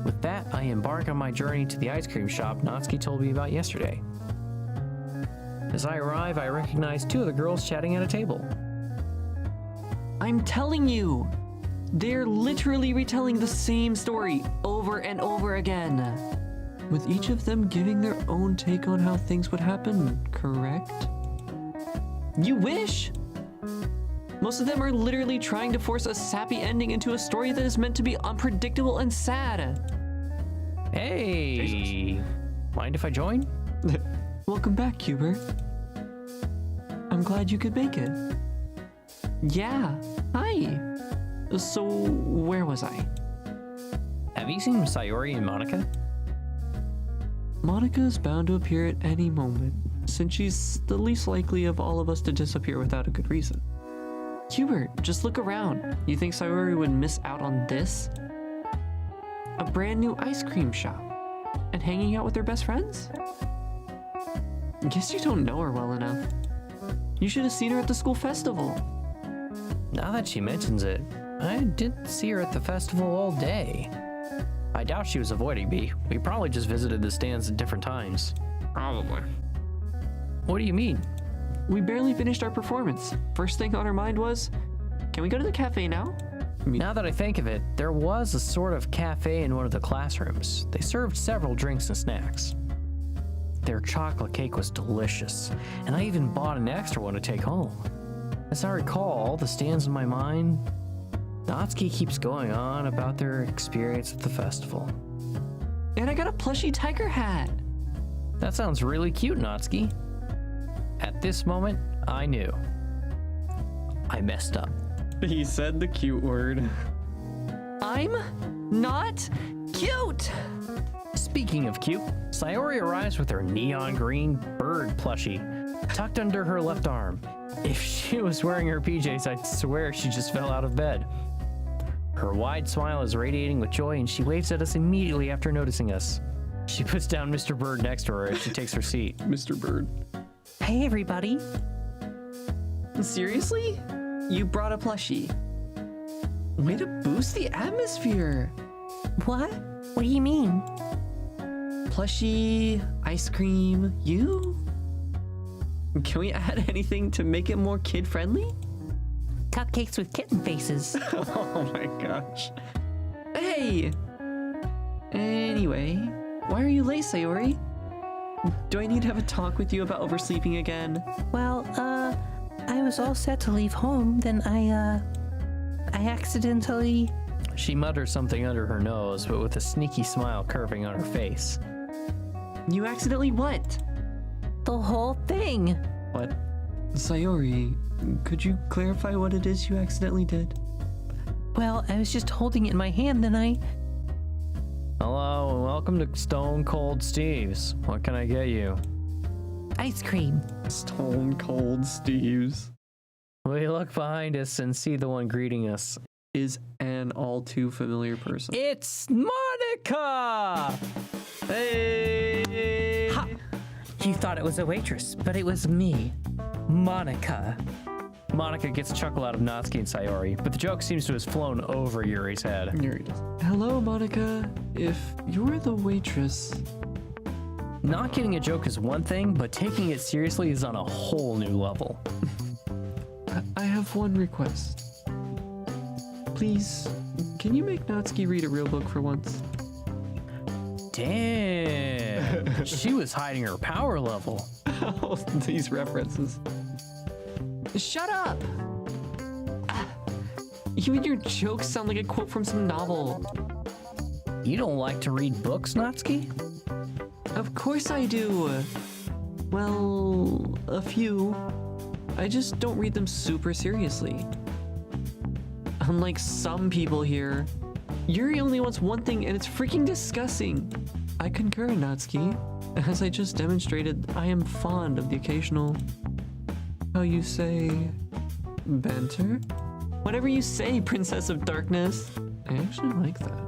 With that, I embark on my journey to the ice cream shop Natsuki told me about yesterday. As I arrive, I recognize two of the girls chatting at a table. I'm telling you, they're literally retelling the same story over and over again, with each of them giving their own take on how things would happen, correct? You wish? Most of them are literally trying to force a sappy ending into a story that is meant to be unpredictable and sad. Hey! Mind if I join? Welcome back, Hubert. I'm glad you could make it. Yeah, hi. So, where was I? Have you seen Sayori and Monica? Monica is bound to appear at any moment, since she's the least likely of all of us to disappear without a good reason. Hubert, just look around. You think Sayori would miss out on this? A brand new ice cream shop, and hanging out with her best friends? Guess you don't know her well enough. You should have seen her at the school festival. Now that she mentions it, I didn't see her at the festival all day. I doubt she was avoiding me. We probably just visited the stands at different times. Probably. What do you mean? We barely finished our performance. First thing on her mind was, can we go to the cafe now? Now that I think of it, there was a sort of cafe in one of the classrooms. They served several drinks and snacks. Their chocolate cake was delicious, and I even bought an extra one to take home. As I recall all the stands in my mind, Natsuki keeps going on about their experience at the festival. And I got a plushy tiger hat. That sounds really cute, Natsuki. At this moment, I knew. I messed up. He said the cute word. I'm not cute! Speaking of cute, Sayori arrives with her neon green bird plushie tucked under her left arm. If she was wearing her PJs, I'd swear she just fell out of bed. Her wide smile is radiating with joy, and she waves at us immediately after noticing us. She puts down Mr. Bird next to her as she takes her seat. Mr. Bird. Hey, everybody. Seriously? You brought a plushie. Way to boost the atmosphere. What? What do you mean? Plushie, ice cream, you? Can we add anything to make it more kid-friendly? Cupcakes with kitten faces. Oh my gosh. Hey! Anyway, why are you late, Sayori? Do I need to have a talk with you about oversleeping again? Well, I was all set to leave home, then I accidentally... She mutters something under her nose, but with a sneaky smile curving on her face. You accidentally what? The whole thing. What? Sayori, could you clarify what it is you accidentally did? Well, I was just holding it in my hand, then I... Hello, and welcome to Stone Cold Steve's. What can I get you? Ice cream. Stone Cold Steve's We look behind us and see the one greeting us. is an all too familiar person. It's Monica! Hey! Ha! You thought it was a waitress, but it was me, Monica. Monica gets a chuckle out of Natsuki and Sayori, but the joke seems to have flown over Yuri's head. Yuri does. Hello, Monica. If you're the waitress... Not getting a joke is one thing, but taking it seriously is on a whole new level. I have one request. Please, can you make Natsuki read a real book for once? Damn! She was hiding her power level. Oh, these references. Shut up! Even your jokes sound like a quote from some novel. You don't like to read books, Natsuki? Of course I do. Well, a few. I just don't read them super seriously. Unlike some people here, Yuri only wants one thing and it's freaking disgusting. I concur, Natsuki. As I just demonstrated, I am fond of the occasional, how you say, banter? Whatever you say, Princess of Darkness. I actually like that.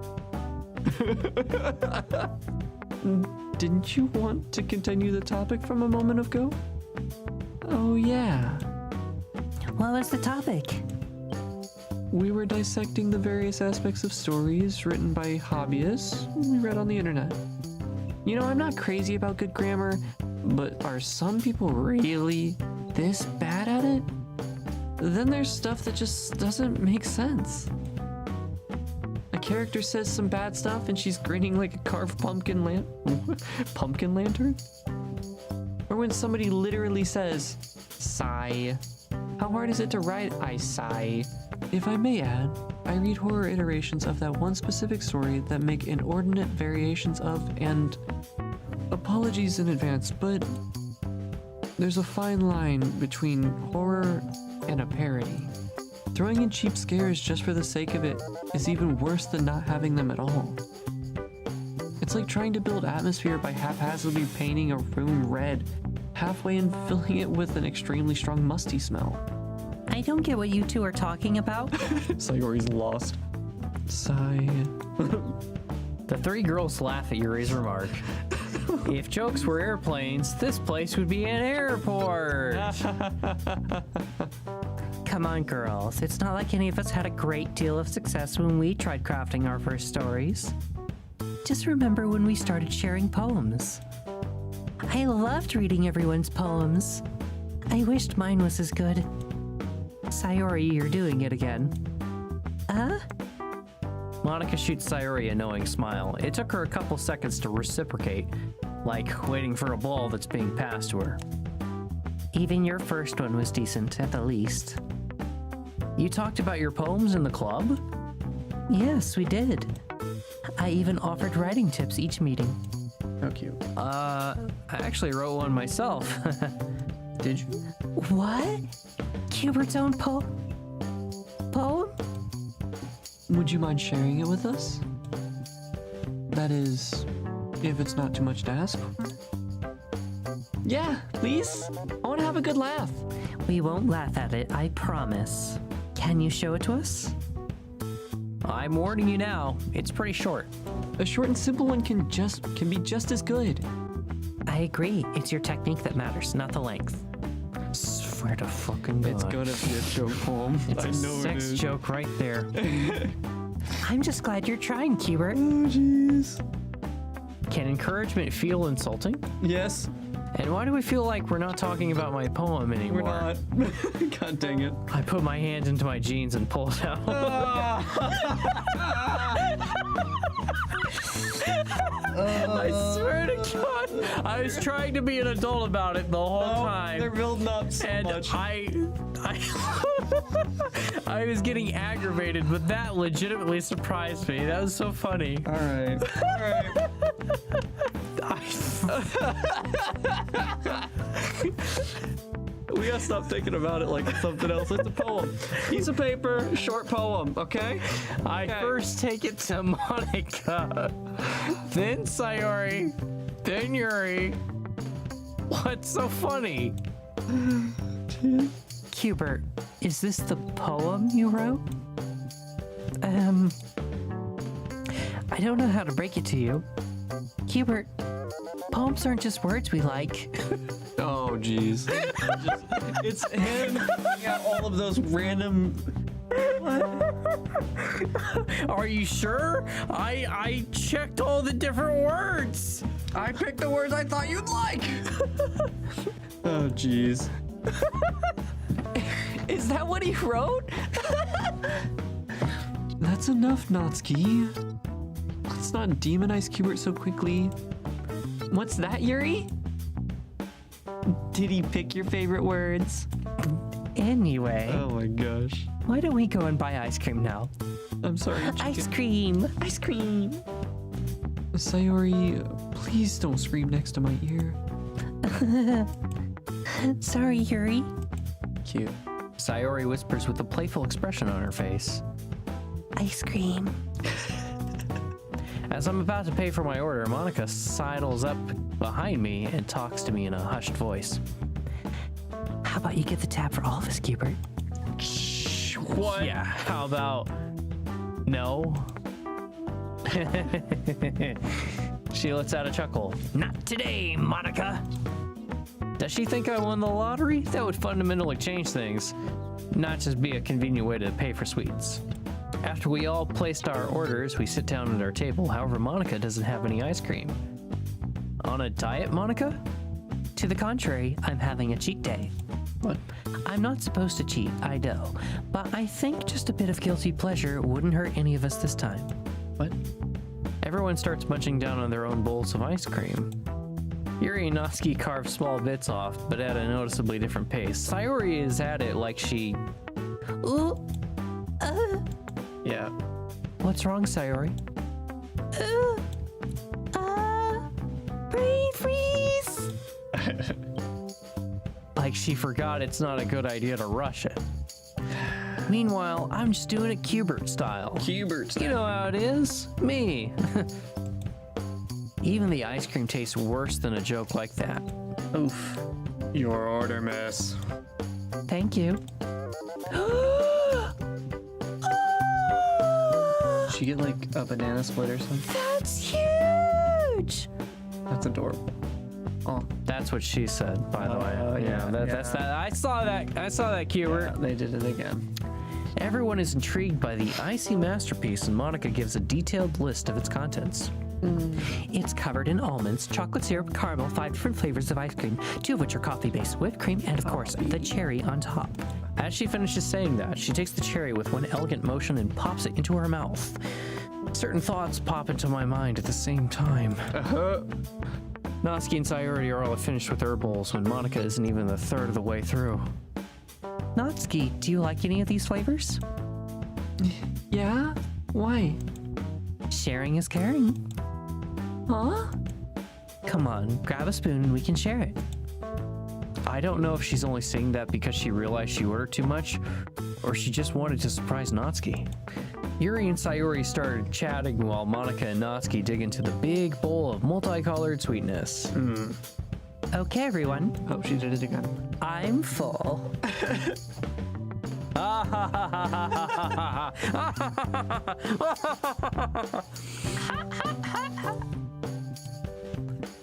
Didn't you want to continue the topic from a moment ago? Oh yeah. What was the topic? We were dissecting the various aspects of stories written by hobbyists we read on the internet. You know, I'm not crazy about good grammar, but are some people really this bad at it? Then there's stuff that just doesn't make sense. A character says some bad stuff and she's grinning like a carved pumpkin lantern? Or when somebody literally says, sigh. How hard is it to write I sigh? If I may add, I read horror iterations of that one specific story that make inordinate variations of, and apologies in advance, but there's a fine line between horror and a parody. Throwing in cheap scares just for the sake of it is even worse than not having them at all. It's like trying to build atmosphere by haphazardly painting a room red, halfway and filling it with an extremely strong musty smell. I don't get what you two are talking about. Sayori's lost. Sigh. The three girls laugh at Yuri's remark. If jokes were airplanes, this place would be an airport. Come on, girls. It's not like any of us had a great deal of success when we tried crafting our first stories. Just remember when we started sharing poems. I loved reading everyone's poems. I wished mine was as good. Sayori, you're doing it again. Monica shoots Sayori a knowing smile. It took her a couple seconds to reciprocate, like waiting for a ball that's being passed to her. Even your first one was decent, at the least. You talked about your poems in the club? Yes, we did. I even offered writing tips each meeting. How cute. I actually wrote one myself. Did you? What? Cubert's own poem? Would you mind sharing it with us? That is, if it's not too much to ask. Yeah, please. I want to have a good laugh. We won't laugh at it, I promise. Can you show it to us? I'm warning you now. It's pretty short. A short and simple one can be just as good. I agree. It's your technique that matters, not the length. Swear to fucking God. It's gonna be a joke poem. It's I a know it sex is. joke right there. I'm just glad you're trying, Cubert. Oh, jeez. Can encouragement feel insulting? Yes, And why do we feel like we're not talking about my poem anymore? we're not. God dang it. I put my hand into my jeans and pull it out. I swear to God, I was trying to be an adult about it the whole time. They're building up so And much. I was getting aggravated, but that legitimately surprised me. That was so funny. All right. All right. We gotta stop thinking about it like it's something else. It's a poem. Piece of paper, short poem, okay? I first take it to Monica, then Sayori, then Yuri. What's so funny? Cubert, is this the poem you wrote? I don't know how to break it to you. Cubert, poems aren't just words we like. Oh, jeez. It's him picking out all of those random. Are you sure? I checked all the different words. I picked the words I thought you'd like. Oh, jeez. Is that what he wrote? That's enough, Natsuki. Let's not demonize Cubert so quickly. What's that, Yuri? Did he pick your favorite words? Anyway, Oh my gosh. why don't we go and buy ice cream now? I'm sorry, Ice cream! Ice cream! Sayori, please don't scream next to my ear. Sorry, Yuri. Cute. Sayori whispers with a playful expression on her face. Ice cream. As I'm about to pay for my order, Monica sidles up behind me and talks to me in a hushed voice. How about you get the tab for all of us, Cubert? What? Yeah, how about no? She lets out a chuckle. Not today, Monica. Does she think I won the lottery? That would fundamentally change things, not just be a convenient way to pay for sweets. After we all placed our orders, we sit down at our table. However, Monica doesn't have any ice cream. On a diet, Monica? To the contrary, I'm having a cheat day. What? I'm not supposed to cheat, I know, but I think just a bit of guilty pleasure wouldn't hurt any of us this time. What? Everyone starts munching down on their own bowls of ice cream. Yuri and Natsuki carve small bits off, but at a noticeably different pace. Sayori is at it like she... Ooh, Yeah. what's wrong, Sayori? Brain freeze! Like she forgot it's not a good idea to rush it. Meanwhile, I'm just doing it Cubert style. Cubert. You know how it is. Me. Even the ice cream tastes worse than a joke like that. Oof. Your order, miss. Thank you. Did she get like a banana split or something? That's huge! That's adorable. Oh, That's what she said, by the way. Oh, yeah, That's that. I saw that, Cubert. yeah, they did it again. Everyone is intrigued by the icy masterpiece, and Monica gives a detailed list of its contents. It's covered in almonds, chocolate syrup, caramel, 5 different flavors of ice cream, 2 of which are coffee-based, whipped cream, and of course, the cherry on top. As she finishes saying that, she takes the cherry with one elegant motion and pops it into her mouth. Certain thoughts pop into my mind at the same time. Natsuki and Sayori are all finished with their bowls when Monica isn't even a third of the way through. Natsuki, do you like any of these flavors? Yeah? Why? Sharing is caring. Huh? Come on, grab a spoon and we can share it. I don't know if she's only saying that because she realized she ordered too much, or she just wanted to surprise Natsuki. Yuri and Sayori started chatting while Monica and Natsuki dig into the big bowl of multicolored sweetness. Okay, everyone. Oh, she did it again. I'm full.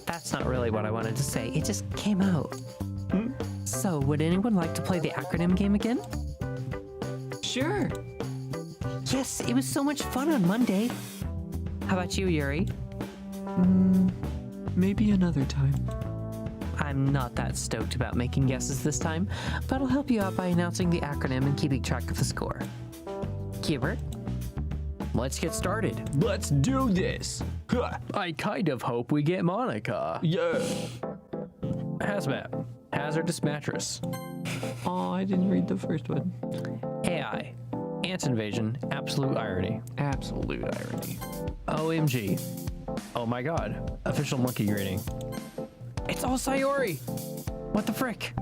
That's not really what I wanted to say. It just came out. So, would anyone like to play the acronym game again? Sure. Yes, it was so much fun on Monday. How about you, Yuri? Maybe another time. I'm not that stoked about making guesses this time, but I'll help you out by announcing the acronym and keeping track of the score. Hubert? Let's get started. Let's do this. Huh. I kind of hope we get Monica. Yeah. Hazmat. Hazardous mattress. Oh, I didn't read the first one. AI. Ant invasion. Absolute irony. Absolute irony. OMG. Oh my god. Official monkey greeting. It's all Sayori! What the frick?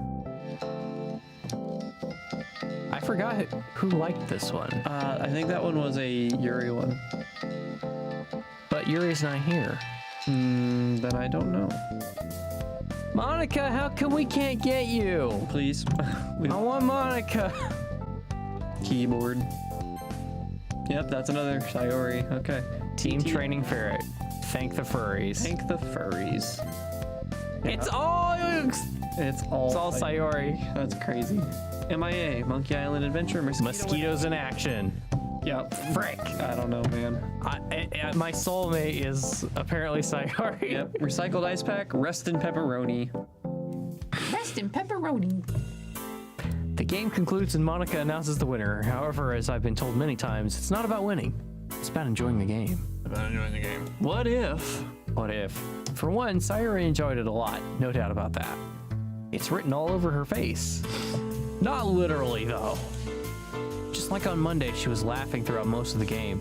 I forgot who liked this one. I think that one was a Yuri one. But Yuri's not here. Then I don't know. Monica, how come we can't get you? Please. I want Monica. Keyboard. Yep, that's another Sayori. Okay. Team Training Ferret. Thank the furries. Thank the furries. It's all It's all Sayori. That's crazy. MIA, Monkey Island Adventure, Mosquitoes in action. Yep. Frick. I don't know, man. My soulmate is apparently Sayori. Yep. Recycled ice pack, rest in pepperoni. Rest in pepperoni. The game concludes and Monica announces the winner. However, as I've been told many times, it's not about winning. It's about enjoying the game. What if? What if? For one, Sayori enjoyed it a lot, no doubt about that. It's written all over her face. Not literally, though. Just like on Monday, she was laughing throughout most of the game.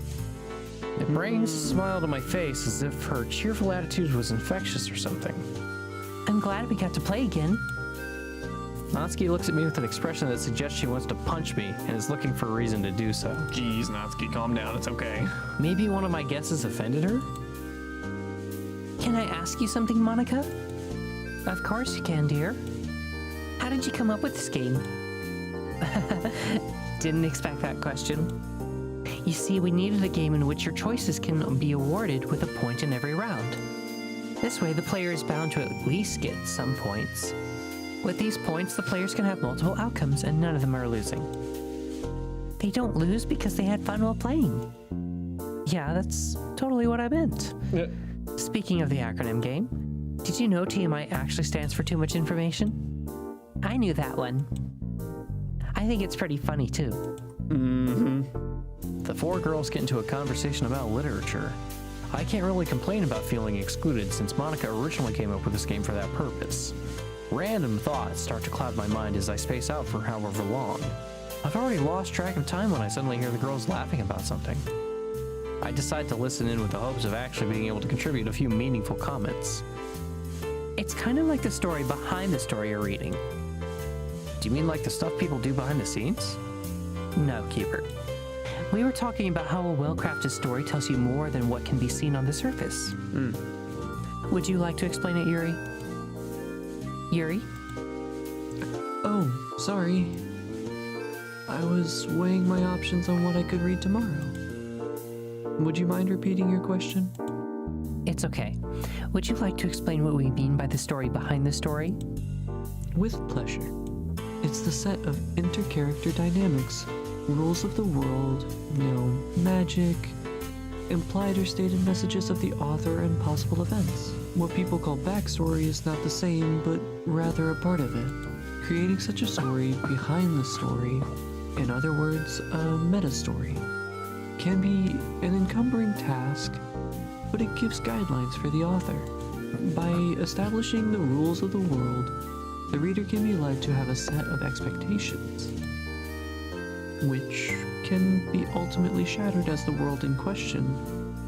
It brings a smile to my face as if her cheerful attitude was infectious or something. I'm glad we got to play again. Natsuki looks at me with an expression that suggests she wants to punch me and is looking for a reason to do so. Jeez, Natsuki, calm down. It's okay. Maybe one of my guesses offended her? Can I ask you something, Monica? Of course you can, dear. How did you come up with this game? Didn't expect that question. You see, we needed a game in which your choices can be awarded with a point in every round. This way, the player is bound to at least get some points. With these points, the players can have multiple outcomes, and none of them are losing. They don't lose because they had fun while playing. Yeah, that's totally what I meant. Yeah. Speaking of the acronym game, did you know TMI actually stands for too much information? I knew that one. I think it's pretty funny too. The four girls get into a conversation about literature. I can't really complain about feeling excluded since Monica originally came up with this game for that purpose. Random thoughts start to cloud my mind as I space out for however long. I've already lost track of time when I suddenly hear the girls laughing about something. I decide to listen in with the hopes of actually being able to contribute a few meaningful comments. It's kind of like the story behind the story you're reading. Do you mean like the stuff people do behind the scenes? No, Keeper. We were talking about how a well-crafted story tells you more than what can be seen on the surface. Would you like to explain it, Yuri? Yuri? Oh, sorry. I was weighing my options on what I could read tomorrow. Would you mind repeating your question? It's okay. Would you like to explain what we mean by the story behind the story? With pleasure. It's the set of inter-character dynamics, rules of the world, magic, implied or stated messages of the author and possible events. What people call backstory is not the same, but rather a part of it. Creating such a story behind the story, in other words, a meta-story, can be an encumbering task, but it gives guidelines for the author. By establishing the rules of the world, the reader can be led to have a set of expectations, which can be ultimately shattered as the world in question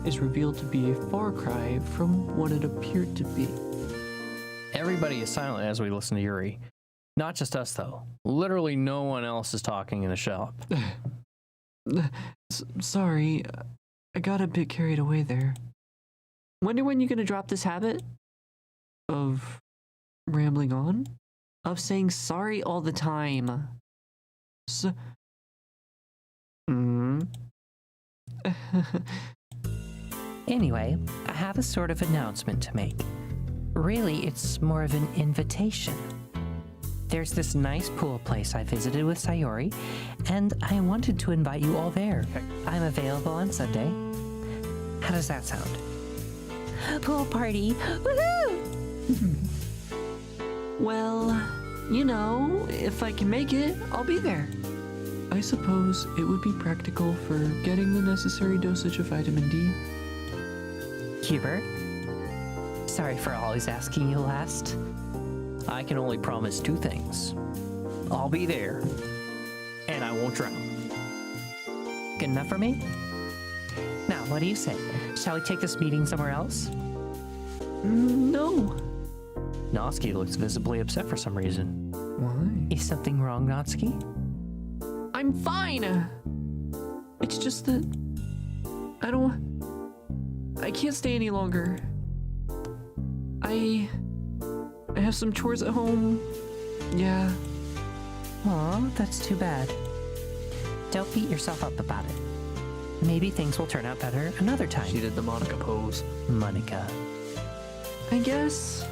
is revealed to be a far cry from what it appeared to be. Everybody is silent as we listen to Yuri. Not just us, though. Literally no one else is talking in the shop. Sorry, I got a bit carried away there. Wonder when you're gonna drop this habit of rambling on? Of saying sorry all the time. Anyway, I have a sort of announcement to make. Really, it's more of an invitation. There's this nice pool place I visited with Sayori, and I wanted to invite you all there. I'm available on Sunday. How does that sound? Pool party! Woohoo! Well, you know, if I can make it, I'll be there. I suppose it would be practical for getting the necessary dosage of vitamin D. Hubert? Sorry for always asking you last. I can only promise two things. I'll be there, and I won't drown. Good enough for me? Now, what do you say? Shall we take this meeting somewhere else? No. Natsuki looks visibly upset for some reason. Why? Is something wrong, Natsuki? I'm fine. It's just that I can't stay any longer. I have some chores at home. Yeah. Aw, that's too bad. Don't beat yourself up about it. Maybe things will turn out better another time. She did the Monica pose. Monica. I guess.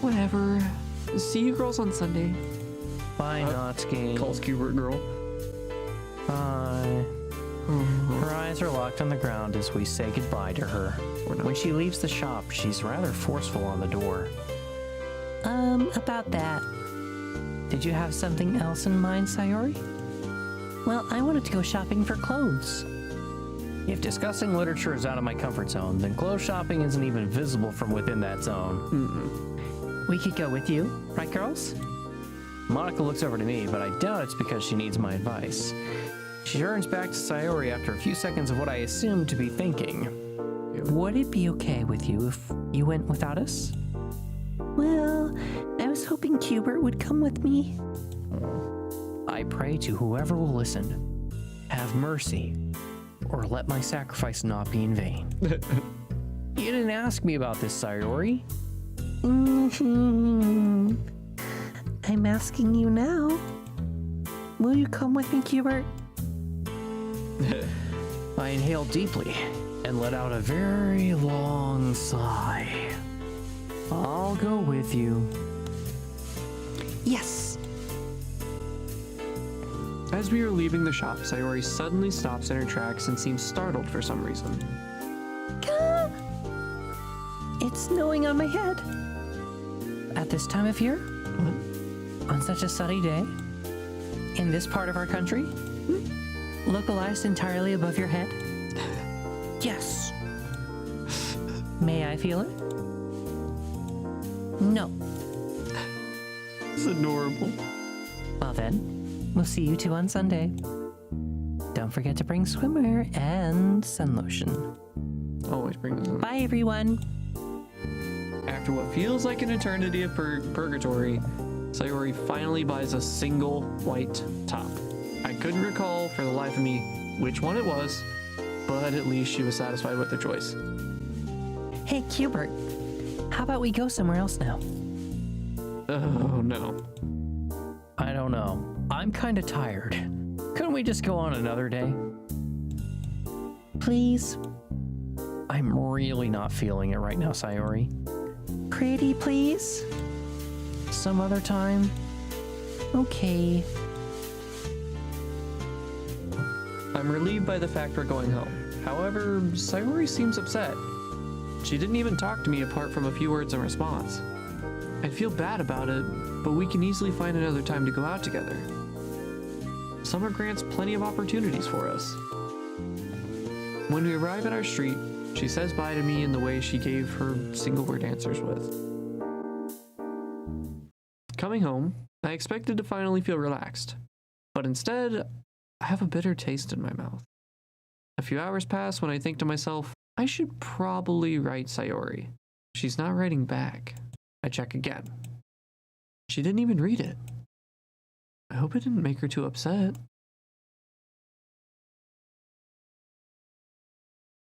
Whatever. See you girls on Sunday. Bye, Natsuki. Calls Cubert girl. Bye. Her eyes are locked on the ground as we say goodbye to her. When she leaves the shop, she's rather forceful on the door. About that. Did you have something else in mind, Sayori? Well, I wanted to go shopping for clothes. If discussing literature is out of my comfort zone, then clothes shopping isn't even visible from within that zone. We could go with you, right, girls? Monica looks over to me, but I doubt it's because she needs my advice. She turns back to Sayori after a few seconds of what I assume to be thinking. Would it be okay with you if you went without us? Well, I was hoping Hubert would come with me. I pray to whoever will listen, have mercy, or let my sacrifice not be in vain. You didn't ask me about this, Sayori. I'm asking you now. Will you come with me, Hubert? I inhaled deeply and let out a very long sigh. I'll go with you. Yes. As we are leaving the shop, Sayori suddenly stops in her tracks and seems startled for some reason. It's snowing on my head. At this time of year? On such a sunny day? In this part of our country? Localized entirely above your head? Yes. May I feel it? No. It's adorable. Well then, we'll see you two on Sunday. Don't forget to bring swimwear and sun lotion. Always bring this up. Bye, everyone. After what feels like an eternity of purgatory, Sayori finally buys a single white top. I couldn't recall for the life of me which one it was, but at least she was satisfied with the choice. Hey, Hubert. How about we go somewhere else now? Oh no. I don't know. I'm kind of tired. Couldn't we just go on another day? Please? I'm really not feeling it right now, Sayori. Pretty, please? Some other time? Okay. I'm relieved by the fact we're going home. However, Sayori seems upset. She didn't even talk to me apart from a few words in response. I feel bad about it, but we can easily find another time to go out together. Summer grants plenty of opportunities for us. When we arrive at our street, she says bye to me in the way she gave her single word answers with. Coming home, I expected to finally feel relaxed, but instead, I have a bitter taste in my mouth. A few hours pass when I think to myself, I should probably write Sayori. She's not writing back. I check again. She didn't even read it. I hope it didn't make her too upset.